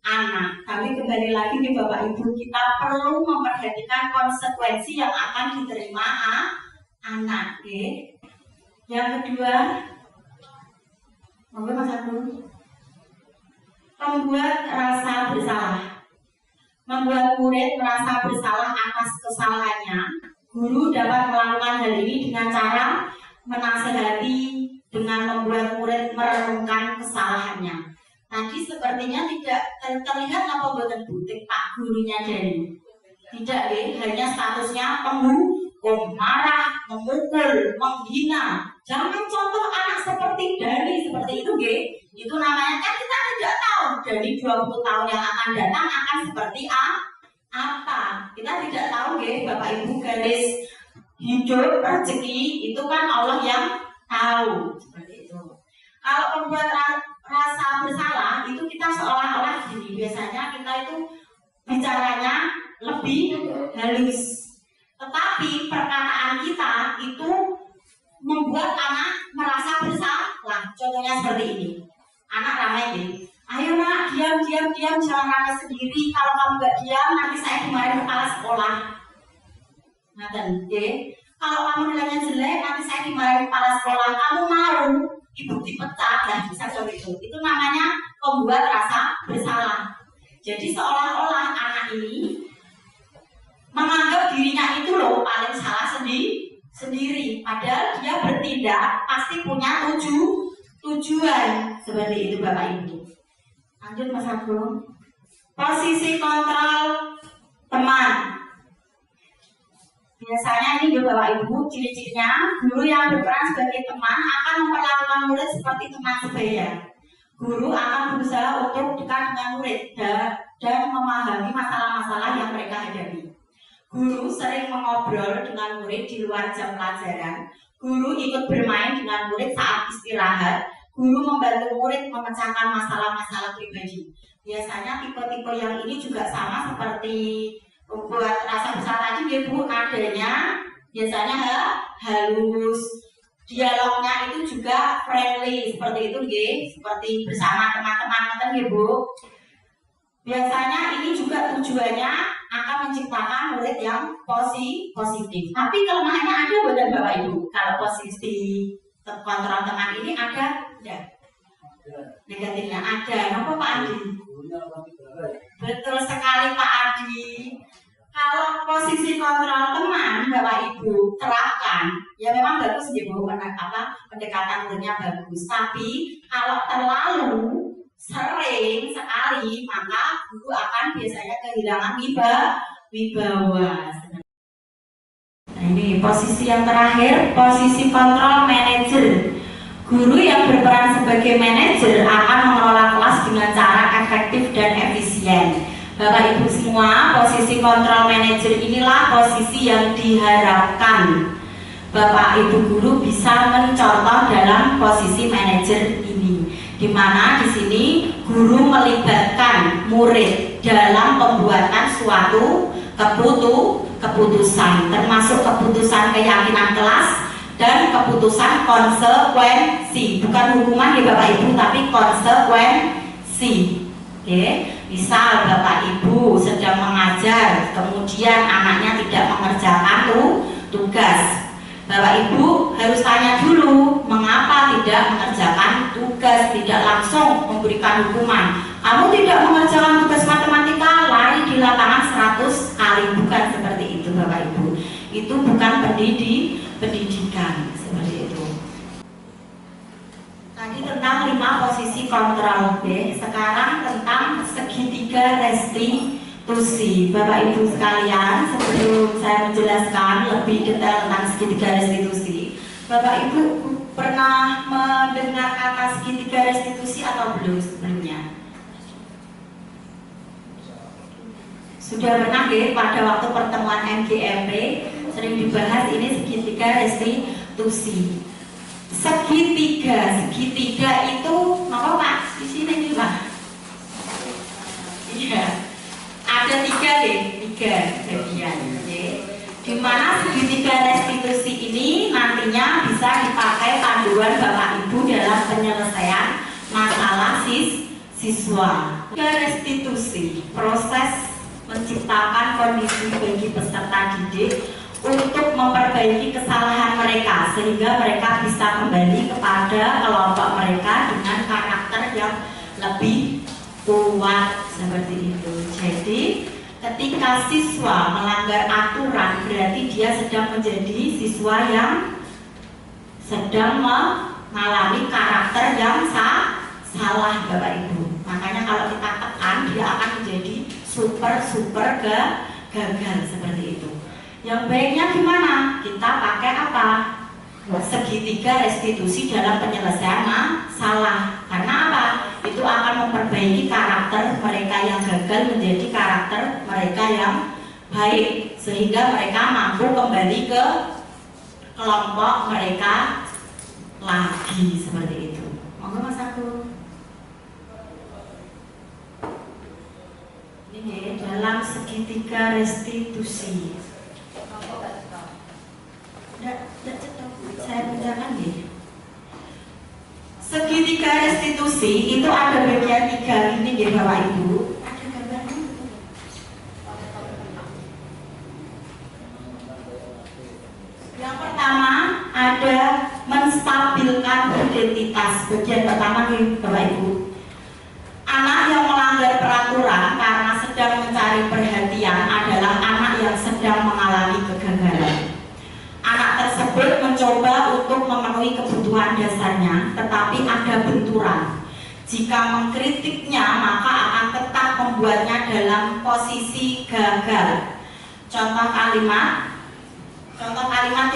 anak. Tapi kembali lagi nih Bapak Ibu, kita perlu memperhatikan konsekuensi yang akan diterima anak. Yang kedua, Mas Agung, membuat rasa bersalah. Membuat murid merasa bersalah atas kesalahannya. Guru dapat melakukan hal ini dengan cara menasihati, dengan membuat murid merenungkan kesalahannya. Tadi sepertinya tidak terlihat apa buatan butik Pak gurunya Dani. Tidak hanya statusnya penghukum, marah, memukul, menghina. Jangan contoh anak seperti Dani seperti itu Itu namanya kan kita tidak tahu dari 20 tahun yang akan datang akan seperti apa. Kita tidak tahu Bapak Ibu, garis hidup rezeki itu kan Allah yang tahu. Seperti itu. Kalau membuat rasa bersalah itu kita seolah-olah gini, biasanya kita itu bicaranya lebih halus, tetapi perkataan kita itu membuat anak merasa bersalah. Contohnya seperti ini, anak ramai ayo nak diam, jangan ramai sendiri. Kalau kamu nggak diam nanti saya dimarahin kepala sekolah. Kalau kamu nilainya jelek nanti saya dimarahin kepala sekolah. Kamu mau ibu dipecat dan bisa seperti itu. Itu namanya membuat rasa bersalah. Jadi seolah-olah anak ini menganggap dirinya itu loh paling salah sendiri. Padahal dia bertindak pasti punya tujuan. Seperti itu Bapak Ibu. Lanjut Mas Agung. Posisi kontrol teman. Biasanya ini Bapak Ibu, ciri-cirinya guru yang berperan sebagai teman akan memperlakukan murid seperti teman sebaya. Guru akan berusaha untuk dekat dengan murid dan memahami masalah-masalah yang mereka hadapi. Guru sering mengobrol dengan murid di luar jam pelajaran. Guru ikut bermain dengan murid saat istirahat. Guru membantu murid memecahkan masalah-masalah pribadi. Biasanya tipe-tipe yang ini juga sama seperti membuat rasa besar tadi, ya Bu, nadanya biasanya halus, dialognya itu juga friendly, seperti itu, seperti bersama teman-teman, ya Bu. Biasanya ini juga tujuannya akan menciptakan murid yang positif. Tapi kelemahannya ada buat Bapak Ibu. Kalau posisi kontrol teman ini ada, ya. Negatifnya ada. Kenapa Pak Adi? Betul sekali Pak Adi. Kalau posisi kontrol teman Bapak Ibu terapkan, ya memang bagus ya Bu, pendekatan muridnya bagus. Tapi kalau terlalu sering sekali, maka guru akan biasanya kehilangan wibawa. Nah, ini posisi yang terakhir, posisi kontrol manajer. Guru yang berperan sebagai manajer akan mengelola kelas dengan cara efektif dan efisien. Bapak Ibu semua, posisi kontrol manajer inilah posisi yang diharapkan Bapak Ibu guru bisa mencontoh dalam posisi manajer ini, di mana di sini guru melibatkan murid dalam pembuatan suatu keputusan, termasuk keputusan keyakinan kelas dan keputusan konsekuensi, bukan hukuman ya Bapak Ibu, tapi konsekuensi. Oke, misal Bapak Ibu sedang mengajar, kemudian anaknya tidak mengerjakan tugas, Bapak Ibu harus tanya dulu mengapa tidak mengerjakan tugas, tidak langsung memberikan hukuman. Kamu tidak mengerjakan tugas matematika, lari di lapangan 100 kali, bukan seperti itu Bapak Ibu. Itu bukan pendidikan seperti itu. Tadi tentang 5 posisi kontrol B, sekarang tentang segitiga restitusi. Bapak Ibu sekalian, sebelum saya menjelaskan lebih detail tentang segitiga restitusi, Bapak Ibu pernah mendengar kata segitiga restitusi atau belum sebelumnya? Sudah pernah ya, pada waktu pertemuan MGMP sering dibahas ini segitiga restitusi. Segitiga itu apa Pak? Di sini nih Pak. Iya. Ada 3 deh, 3 bagian. Di mana segitiga restitusi ini nantinya bisa dipakai panduan Bapak Ibu dalam penyelesaian masalah siswa. Restitusi, proses menciptakan kondisi bagi peserta didik untuk memperbaiki kesalahan mereka sehingga mereka bisa kembali kepada kelompok mereka dengan karakter yang lebih kuat seperti itu. Jadi ketika siswa melanggar aturan berarti dia sedang menjadi siswa yang sedang mengalami karakter yang salah Bapak Ibu. Makanya kalau kita tekan dia akan menjadi super gagal seperti itu. Yang baiknya gimana? Kita pakai apa? Segitiga restitusi dalam penyelesaian masalah. Karena apa? Itu akan memperbaiki karakter mereka yang gagal menjadi karakter mereka yang baik, sehingga mereka mampu kembali ke kelompok mereka lagi seperti itu. Monggo Mas Aku. Ini dalam segitiga restitusi. Saya bacakan ya. Segitiga restitusi itu ada bagian 3 ini ya Bapak Ibu. Ada gambarnya. Yang pertama ada menstabilkan identitas. Bagian pertama nih Bapak Ibu. Anak yang melanggar peraturan karena sedang mencari perhatian adalah anak yang sedang mengalami kegagalan. Anak tersebut mencoba untuk memenuhi kebutuhan dasarnya, tetapi ada benturan. Jika mengkritiknya, maka akan tetap membuatnya dalam posisi gagal. Contoh kalimat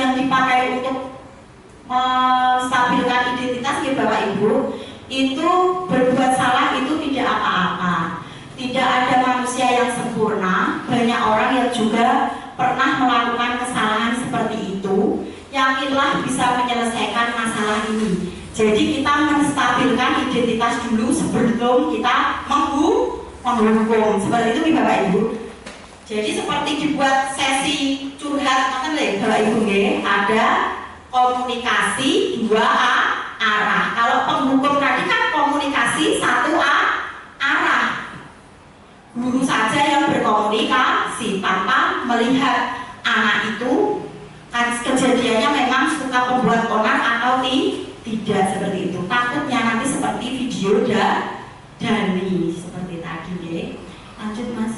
yang dipakai untuk menstabilkan identitas ya Bapak Ibu. itu berbuat salah itu tidak apa-apa. Tidak ada manusia yang sempurna. Banyak orang yang juga pernah melakukan kesalahan seperti itu. Yakinlah bisa menyelesaikan masalah ini. Jadi kita menstabilkan identitas dulu sebelum kita menghukum. Seperti itu Bapak Ibu. Jadi seperti dibuat sesi curhat, Bapak Ibu, ada komunikasi dua arah. Kalau penghukum tadi kan komunikasi satu arah. Guru saja yang berkomunikasi tanpa melihat anak itu kan kejadiannya memang suka membuat onar atau tidak seperti itu. Takutnya nanti seperti video Dani seperti tadi ya. Lanjut Mas.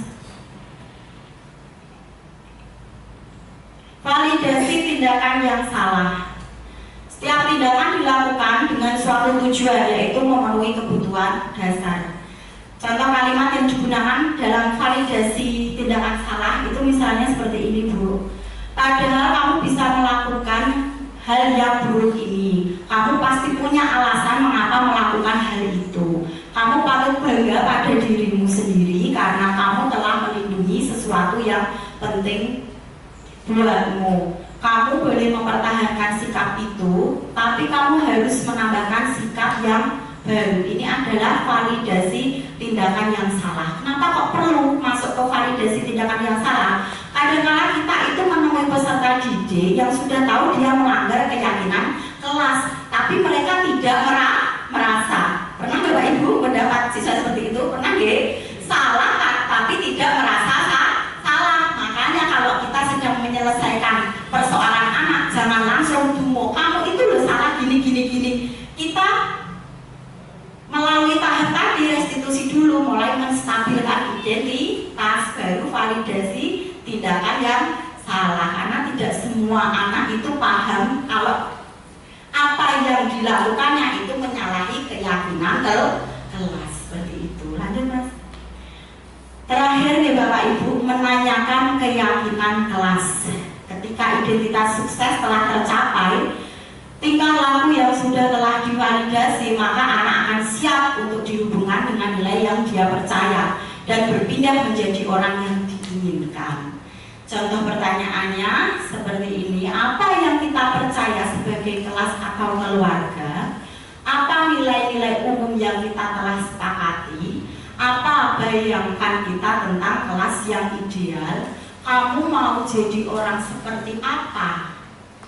Validasi tindakan yang salah. Setiap tindakan dilakukan dengan suatu tujuan, yaitu memenuhi kebutuhan dasar. Contoh kalimat yang digunakan dalam validasi tindakan salah itu misalnya seperti ini Bu. Padahal kamu bisa melakukan hal yang buruk ini. Kamu pasti punya alasan mengapa melakukan hal itu. Kamu patut bangga pada dirimu sendiri karena kamu telah melindungi sesuatu yang penting buatmu. Kamu boleh mempertahankan sikap itu, tapi kamu harus menambahkan sikap yang baru. Ini adalah validasi tindakan yang salah. Kenapa kok perlu masuk ke validasi tindakan yang salah? Kadang-kadang kita itu menemui peserta didik yang sudah tahu dia melanggar keyakinan kelas, tapi mereka tidak merasa. Pernah Bapak Ibu mendapat siswa seperti itu? Pernah nggih? Salah tapi tidak merasa salah. Makanya kalau kita sedang menyelesaikan persoalan anak, jangan langsung dungo, kamu itu loh salah gini. Kita melalui tahap tadi restitusi dulu, mulai menstabilkan identitas, baru validasi tindakan yang salah. Karena tidak semua anak itu paham kalau apa yang dilakukannya itu menyalahi keyakinan kelas seperti itu. Lanjut Mas. Terakhir nih Bapak Ibu, menanyakan keyakinan kelas. Ketika identitas sukses telah tercapai, tingkah laku yang sudah telah divalidasi, maka anak akan siap untuk dihubungkan dengan nilai yang dia percaya dan berpindah menjadi orang yang diinginkan. Contoh pertanyaannya seperti ini, apa yang kita percaya sebagai kelas atau keluarga? Apa nilai-nilai umum yang kita telah sepakati? Apa bayangkan kita tentang kelas yang ideal? Kamu mau jadi orang seperti apa?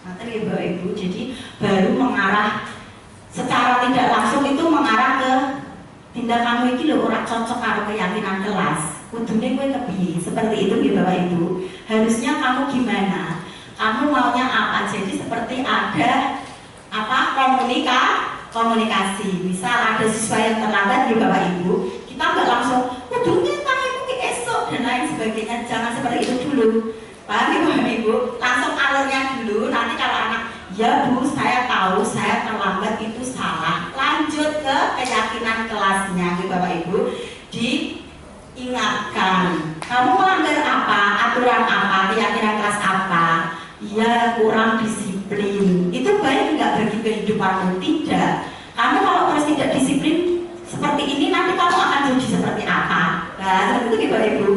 Nanti ya Bapak Ibu, jadi baru mengarah secara tidak langsung itu mengarah ke tindakanmu ini loh orang cocok karo keyakinan kelas. Kudune kowe kepiye? Seperti itu ya Bapak Ibu. Harusnya kamu gimana? Kamu maunya apa? Jadi seperti ada apa komunikasi. Misal ada siswa yang terlambat ya Bapak Ibu, kita nggak langsung kudune tanganmu ke esok dan lain sebagainya. Jangan seperti itu dulu. Paham ya Bapak Ibu? Langsung alurnya dulu. Nanti kalau anak, ya Bu, saya tahu saya terlambat itu salah. Lanjut ke keyakinan kelasnya ya Bapak Ibu. Diingatkan, kamu melanggar apa? Aturan apa? Keyakinan kelas apa? Ya kurang disiplin. Itu baik nggak bagi kehidupanmu? Tidak. Kamu kalau terus tidak disiplin seperti ini, nanti kamu akan jadi seperti apa? Nah, seperti itu Bapak Ibu.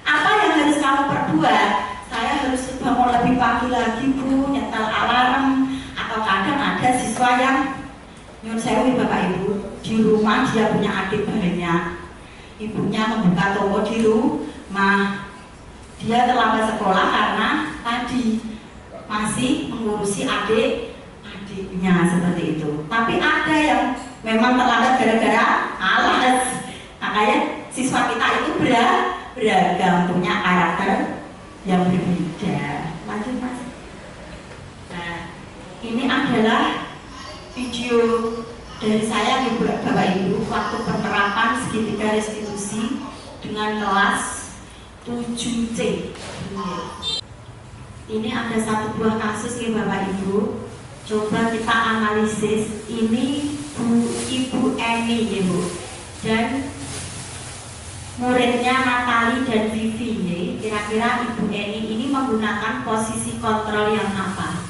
Apa yang harus kamu perbuat? Saya harus bangun lebih pagi lagi Bu, nyetel alarm. Atau kadang ada siswa yang nyun sewu Bapak Ibu, di rumah dia punya adik banyak, ibunya membuka toko di rumah, dia terlambat sekolah karena tadi masih mengurusi adiknya seperti itu. Tapi ada yang memang terlambat gara-gara alas. Makanya siswa kita itu beragam, punya karakter yang berbeda. Lanjut Mas. Nah, ini adalah video dari saya Bapak Ibu waktu penerapan segitiga restitusi dengan kelas 7C. Ini ada satu buah kasus ya Bapak Ibu. Coba kita analisis. Ini Ibu Eni ya Bu, dan muridnya Natali dan Vivi ya. Kira-kira Ibu Eni ini menggunakan posisi kontrol yang apa?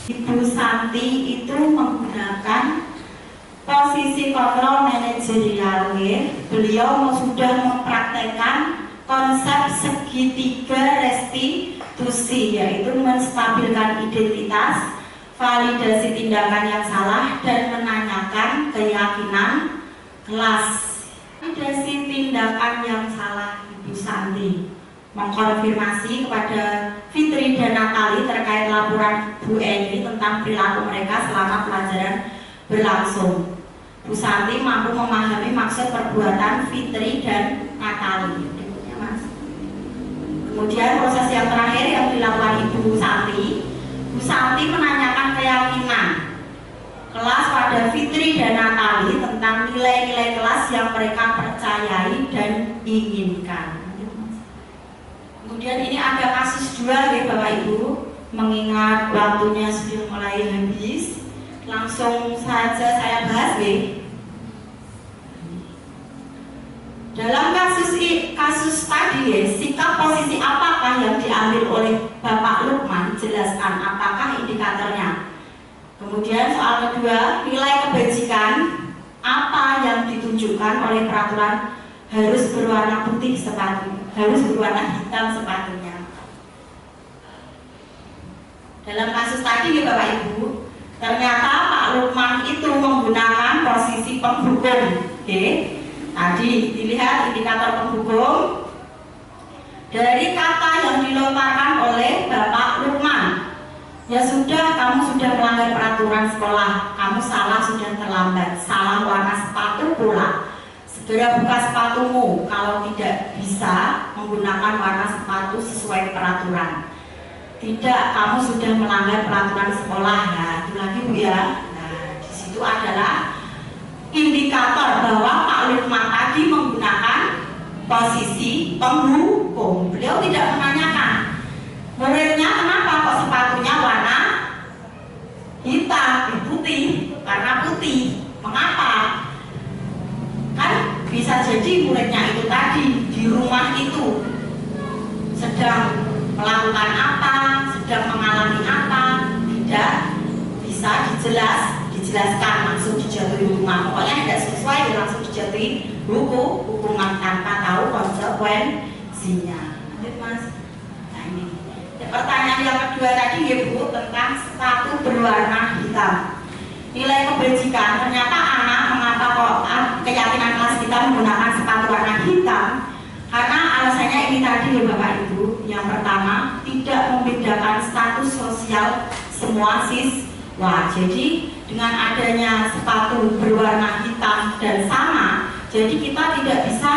Ibu Santi itu menggunakan posisi kontrol manajerial. Beliau sudah mempraktekkan konsep segitiga restitusi, yaitu menstabilkan identitas, validasi tindakan yang salah, dan menanyakan keyakinan kelas. Validasi tindakan yang salah Ibu Santi mengkonfirmasi kepada Fitri dan Natali terkait laporan Bu Eni tentang perilaku mereka selama pelajaran berlangsung. Bu Santi mampu memahami maksud perbuatan Fitri dan Natali. Kemudian proses yang terakhir yang dilakukan Ibu Santi, Bu Santi menanyakan keyakinan kelas pada Fitri dan Natali tentang nilai-nilai kelas yang mereka percayai dan inginkan. Kemudian ini ada kasus dua ya Bapak Ibu, mengingat waktunya sudah mulai habis, langsung saja saya bahas ya. Dalam kasus tadi ya, sikap posisi apakah yang diambil oleh Bapak Lukman, jelaskan apakah indikatornya. Kemudian soal kedua, nilai kebajikan apa yang ditunjukkan oleh peraturan harus berwarna putih sepatu, harus berwarna hitam sepatunya. Dalam kasus tadi ya Bapak Ibu, ternyata Pak Lukman itu menggunakan posisi penghukum. Tadi dilihat indikator penghukum dari kata yang dilontarkan oleh Bapak Lukman. Ya sudah, kamu sudah melanggar peraturan sekolah, kamu salah, sudah terlambat, salah warna sepatu pula. Segera buka sepatumu kalau tidak bisa menggunakan warna sepatu sesuai peraturan. Tidak, kamu sudah melanggar peraturan sekolah. Ya, itu lagi Bu ya. Nah, di situ adalah indikator bahwa Pak Lukman tadi menggunakan posisi penghukum. Beliau tidak menanyakan muridnya kenapa kok sepatunya warna hitam, putih, karena putih. Mengapa? Kan bisa jadi muridnya itu tadi di rumah itu sedang melakukan apa, sedang mengalami apa, tidak bisa dijelaskan langsung dijatuhi hukuman. Pokoknya tidak sesuai ya langsung dijatuhi hukuman tanpa tahu konsekuensinya. Lanjut Mas. Nah ini pertanyaan yang kedua tadi ya Bu, tentang sepatu berwarna hitam. Nilai kebajikan, ternyata anak mengapa kok keyakinan kelas kita menggunakan sepatu warna hitam, karena alasannya ini tadi ya Bapak Ibu. Yang pertama, tidak membedakan status sosial semua siswa. Jadi dengan adanya sepatu berwarna hitam dan sama, jadi kita tidak bisa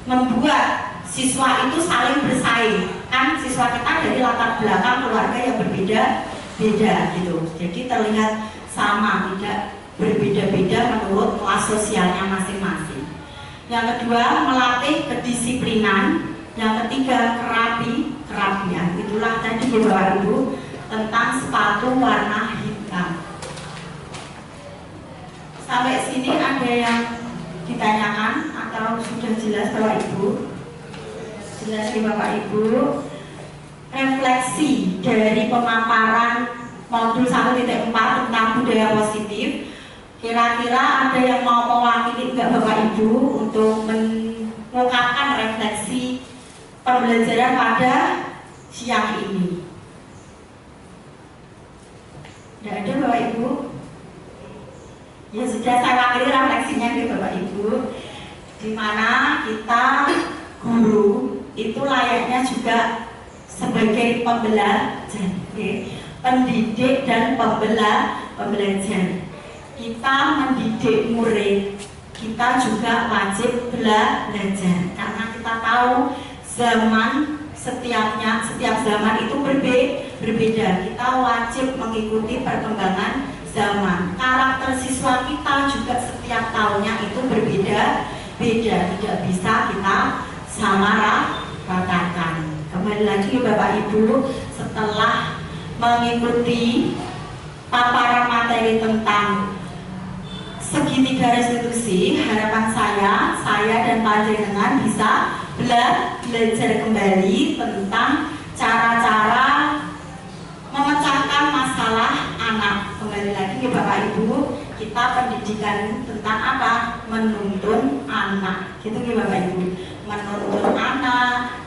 membuat siswa itu saling bersaing. Kan siswa kita dari latar belakang keluarga yang berbeda-beda gitu. Jadi terlihat sama, tidak berbeda-beda menurut kelas sosialnya masing-masing. Yang kedua, melatih kedisiplinan. Yang ketiga, kerapian. Itulah tadi ya Bapak Ibu tentang sepatu warna hitam. Sampai sini ada yang ditanyakan atau sudah jelas Bapak Ibu? Jelas ya Bapak Ibu. Refleksi dari pemaparan modul 1.4 tentang budaya positif. Kira-kira ada yang mau mewakili enggak Bapak Ibu untuk mengungkapkan refleksi pembelajaran pada siang ini? Tidak ada Bapak Ibu? Ya sudah, saya wakili refleksinya ke Bapak Ibu, di mana kita guru itu layaknya juga sebagai pembelajar, pendidik dan pembelajar. Kita mendidik murid, kita juga wajib belajar, karena kita tahu setiap zaman itu berbeda. Kita wajib mengikuti perkembangan zaman. Karakter siswa kita juga setiap tahunnya itu berbeda-beda, tidak bisa kita samaratakan. Kembali lagi Bapak Ibu, setelah mengikuti paparan materi tentang segitiga restitusi, harapan saya dan panjenengan bisa belajar kembali tentang cara-cara memecahkan masalah masalah anak. Kembali lagi ke Bapak Ibu, kita pendidikan tentang apa? Menuntun anak. Gitu ya Bapak Ibu. Menuntun anak.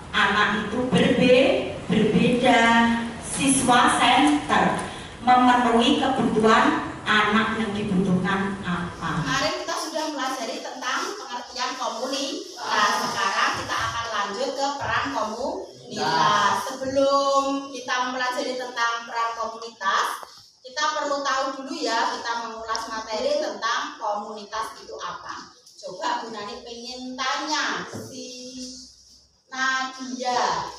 Anak itu berbeda. Siswa center, memenuhi kebutuhan anak yang dibutuhkan apa. Kemarin kita sudah mempelajari tentang pengertian komunitas. Sekarang kita akan lanjut ke peran komunitas. Sebelum kita mempelajari tentang peran komunitas, kita perlu tahu dulu ya, kita mengulas materi tentang komunitas itu apa. Coba Bu Nani pengen tanya si Nadia.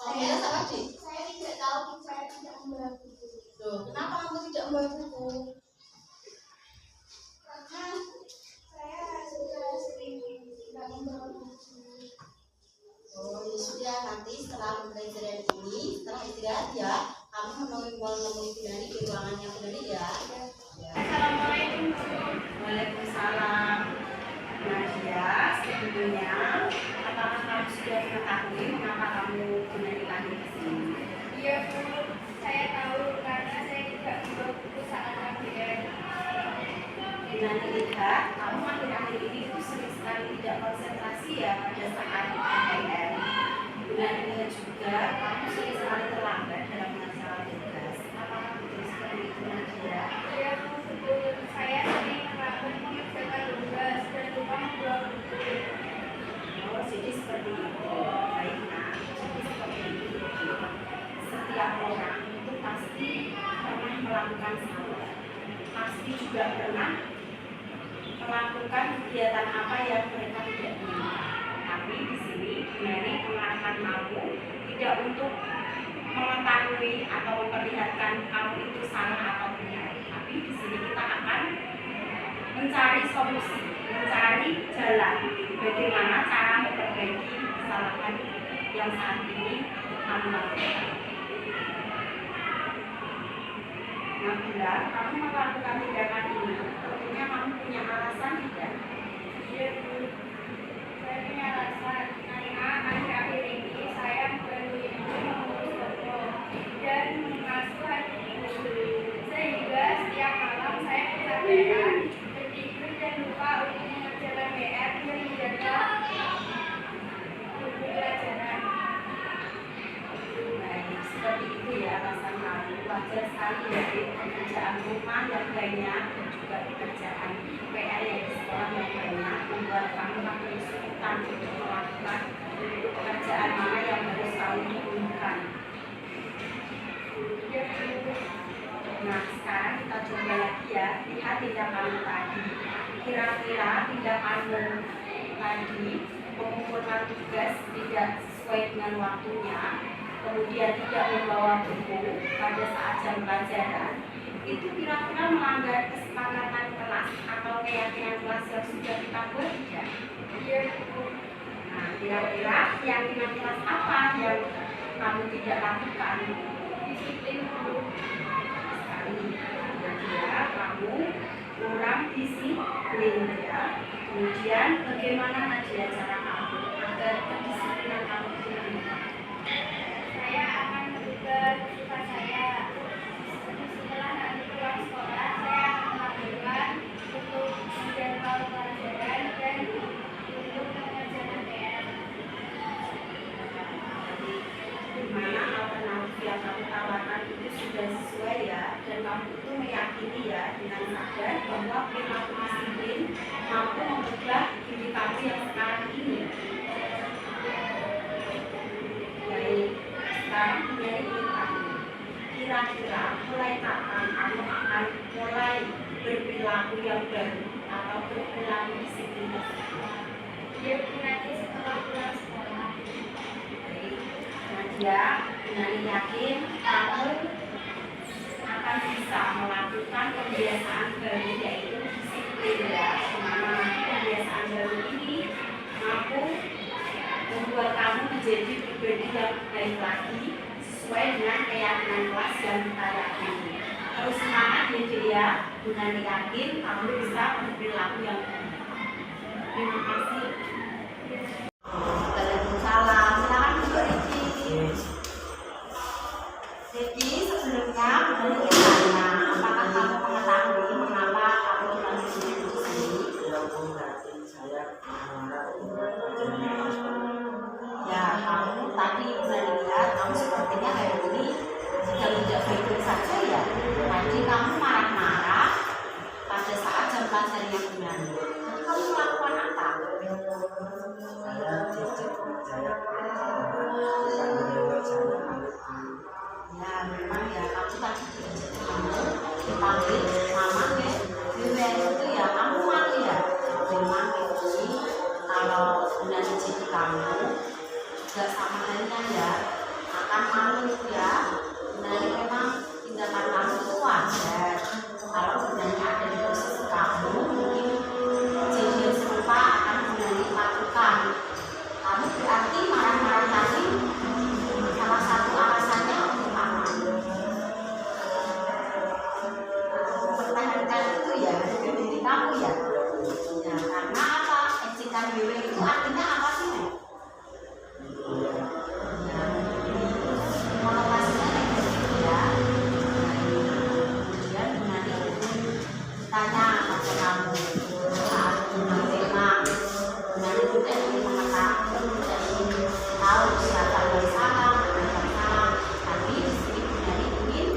Komunitas apa sih? Saya tidak tahu, saya tidak membawa buku. Loh, kenapa kamu tidak membawa buku? Karena saya sudah sering tidak membawa buku. Oh ya sudah, nanti setelah pembelajaran ini, setelah istirahat ya, kamu menemui Bu Nani di ruangannya Bu Nani ya. Ya. Assalamualaikum. Waalaikumsalam. Nadia, sebetulnya apakah kamu sudah mengetahui mengapa kamu kembali lagi ke sini? Iya Bu, saya tahu karena saya tidak membawa buku saat KBR. Dengan lihat, kamu akhir-akhir ini itu sering sekali tidak konsentrasi ya pada saat KBR. Dengan lihat juga, kamu sering sekali terlambat dalam mengerjakan tugas. Apakah betul seperti itu Nadia? Iya Bu, betul. Saya sering terlambat mengerjakan tugas dan lupa membawa buku. Oh, jadi seperti itu. Baiklah, jadi seperti itu. Setiap orang itu pasti pernah melakukan salah. Pasti juga pernah melakukan kegiatan apa yang mereka tidak inginkan. Tapi di sini Mary mengarahkan kamu tidak untuk mengetahui atau memperlihatkan kamu itu salah atau benar. Tapi di sini kita akan mencari solusi, mencari jalan bagaimana cara memperbaiki kesalahan yang saat ini kamu lakukan. Nabila, kamu melakukan tindakan ini, tentunya kamu punya alasan tidak? Iya Bu, saya punya alasan karena akhir-akhir ini saya membantu ibu mengurus toko dan mengasuh adik-ibu. Sehingga setiap malam saya kecapean, tertidur dan lupa untuk mengerjakan PR dan menjaga buku pelajaran. Baik, seperti itu ya alasan kamu. Wajar sekali ya, pekerjaan rumah yang banyak dan juga pekerjaan PR yang di sekolah yang banyak membuat kamu makin kesulitan untuk melakukan pekerjaan mana yang harus kamu dahulukan. Nah, sekarang kita coba lagi ya, lihat tindakanmu tadi. Kira-kira tindakanmu tadi mengumpulkan tugas tidak sesuai dengan waktunya, kemudian tidak membawa buku pada saat jam pelajaran, itu kira-kira melanggar kesepakatan kelas atau keyakinan kelas yang sudah kita buat tidak? Iya Bu. Nah, kira-kira keyakinan kelas apa yang kamu tidak lakukan? Disiplin Bu. Sekali, ya, kamu kurang disiplin ya. Kemudian bagaimana Nadia cara kamu agar kedisiplinan kamu itu meningkat? Saya akan menjaga siswa saya. Setelah nanti pulang sekolah, saya akan melakukan untuk menjadwal pelajaran dan untuk mengerjakan PR. Dimana alternatif yang kamu tawarkan itu sudah sesuai ya, dan kamu itu meyakini ya dengan sadar bahwa perilaku disiplin mampu mengubah diri kamu yang sekarang ini. Baik, sekarang menjadi ingin tahu, kira-kira mulai kapan kamu akan mulai berperilaku yang baru atau berperilaku disiplin? Dia nanti setelah pulang sekolah. Baik, Nadia, Nani yakin kamu akan bisa melakukan kebiasaan baru yaitu disiplin ya. Dimana kebiasaan baru ini mampu membuat kamu menjadi pribadi yang baik lagi sesuai dengan keyakinan kelas yang kita yakini. Terus semangat ya Dek ya, Bu Nani yakin kamu bisa berperilaku yang baik. Terima kasih. Waalaikumsalam. Silakan duduk Riki. Riki, sebelum saya lewat saya Ya memang ya kamu tadi kamu dipanggil mama ya Dewen itu ya kamu malu ya memang ini kalau benar jadi kamu juga sama halnya ya akan malu ya nah memang tindakan kamu itu wajar kalau sebenarnya ada di posisi kamu mungkin kejadian serupa akan kembali lakukan kamu berarti marah-marah tadi salah satu alasannya untuk apa? Mempertahankan itu ya harga diri kamu ya. Ya karena apa? Ejekan BW itu artinya apa sih? Ya, konotasinya negatif ya. Kemudian nanti tanya pada kamu saat menang tema, dan itu ingin mengetahui, ingin tahu siapa yang salah, mana yang salah. Tapi di sini dari ingin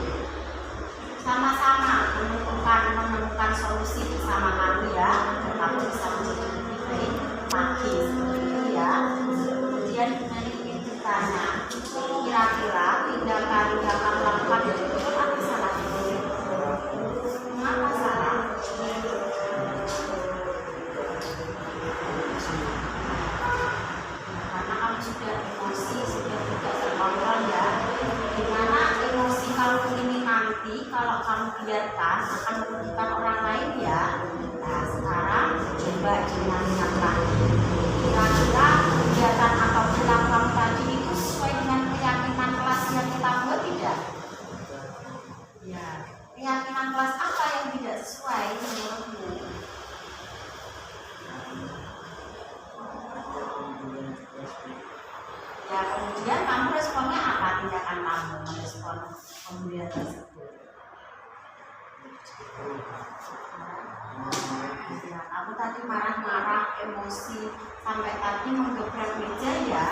sama-sama menemukan solusi bersama kamu ya, agar kamu bisa menjadi lebih baik lagi seperti itu ya. Kemudian dari ingin ditanya, kira-kira tindakan yang kamu lakukan itu apa salahnya? Mengapa salah? Karena kamu sudah emosi, sudah tidak terkontrol ya. Dimana emosi kamu ini nanti kalau kamu biarkan akan merugikan orang lain ya. Nah sekarang coba diingat-ingatkan. Kira-kira kegiatan atau perilaku kamu tadi itu sesuai dengan keyakinan kelas yang kita buat tidak? Ya, keyakinan kelas apa yang tidak sesuai menurutmu? Ya kemudian kamu responnya apa tindakan kamu merespon pembelian tersebut? Ya, kamu tadi marah-marah, emosi sampai tadi menggebrak meja ya.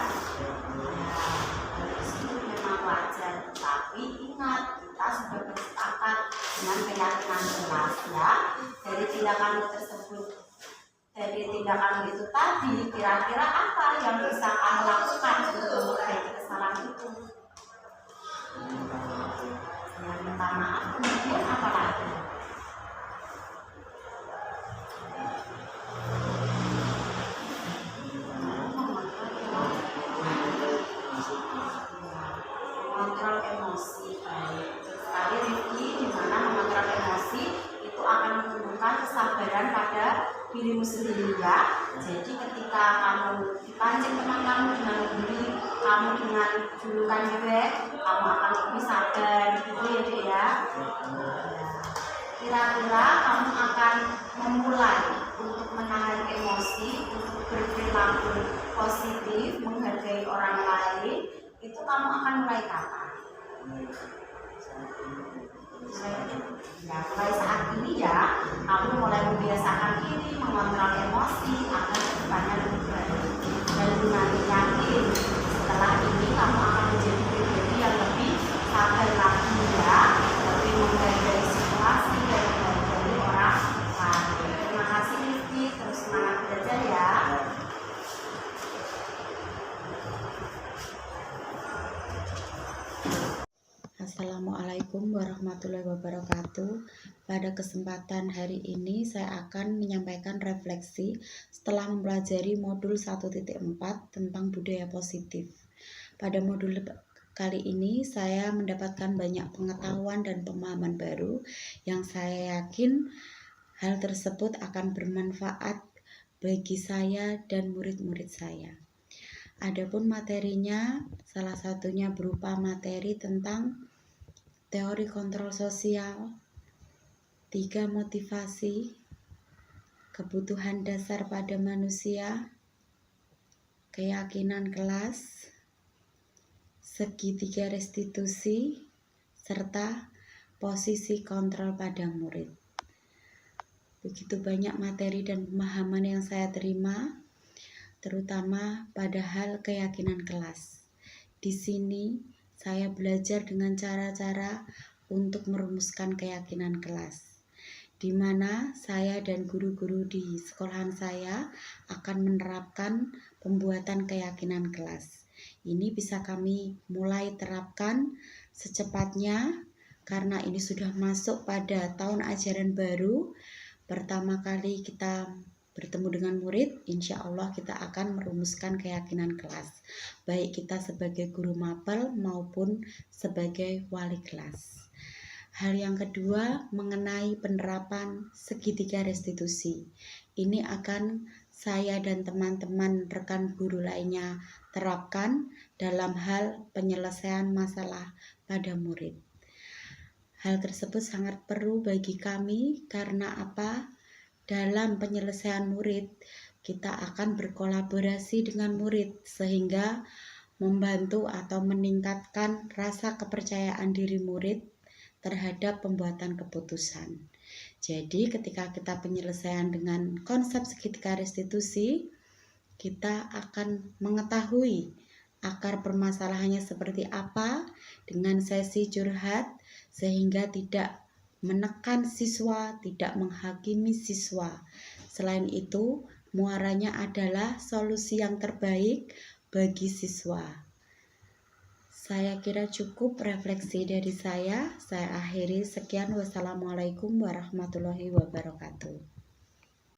Ya, itu memang wajar. Tapi ingat kita sudah bersepakat dengan keyakinan kelas ya. Dari tindakan tersebut. Dari tindakan itu tadi, kira-kira apa yang bisa kamu lakukan untuk memperbaiki kesalahan itu? Ya, minta maaf, kemudian apa lagi? Mengontrol emosi baik. Sekali Rifki, di mana mengontrol emosi itu akan menumbuhkan kesabaran pada dirimu sendiri ya. Jadi ketika kamu dipancing teman kamu dengan membuli kamu dengan julukan gue, kamu akan lebih sabar gitu ya Dek ya. Kira-kira kamu akan memulai untuk menahan emosi, untuk berperilaku positif, menghargai orang lain, itu kamu akan mulai kapan? Ya, mulai saat ini ya, kamu mulai membiasakan diri mengontrol emosi agar kedepannya lebih baik. Dan nanti yakin setelah ini kamu akan menjadi pribadi yang lebih sabar lagi ya, lebih menghargai situasi dan menghargai orang lain. Terima kasih Rifki, terus semangat belajar ya. Assalamualaikum warahmatullahi wabarakatuh. Pada kesempatan hari ini saya akan menyampaikan refleksi setelah mempelajari modul 1.4 tentang budaya positif. Pada modul kali ini saya mendapatkan banyak pengetahuan dan pemahaman baru yang saya yakin hal tersebut akan bermanfaat bagi saya dan murid-murid saya. Adapun materinya salah satunya berupa materi tentang teori kontrol sosial, 3 motivasi, kebutuhan dasar pada manusia, keyakinan kelas, segitiga restitusi, serta posisi kontrol pada murid. Begitu banyak materi dan pemahaman yang saya terima, terutama pada hal keyakinan kelas. Di sini saya belajar dengan cara-cara untuk merumuskan keyakinan kelas, di mana saya dan guru-guru di sekolahan saya akan menerapkan pembuatan keyakinan kelas. Ini bisa kami mulai terapkan secepatnya karena ini sudah masuk pada tahun ajaran baru. Pertama kali kita bertemu dengan murid, insya Allah kita akan merumuskan keyakinan kelas, baik kita sebagai guru mapel maupun sebagai wali kelas. Hal yang kedua mengenai penerapan segitiga restitusi. Ini akan saya dan teman-teman rekan guru lainnya terapkan dalam hal penyelesaian masalah pada murid. Hal tersebut sangat perlu bagi kami karena apa? Dalam penyelesaian murid, kita akan berkolaborasi dengan murid sehingga membantu atau meningkatkan rasa kepercayaan diri murid terhadap pembuatan keputusan. Jadi ketika kita penyelesaian dengan konsep segitiga restitusi, kita akan mengetahui akar permasalahannya seperti apa dengan sesi curhat sehingga tidak menekan siswa, tidak menghakimi siswa. Selain itu, muaranya adalah solusi yang terbaik bagi siswa. Saya kira cukup refleksi dari saya. Saya akhiri sekian. Wassalamualaikum warahmatullahi wabarakatuh.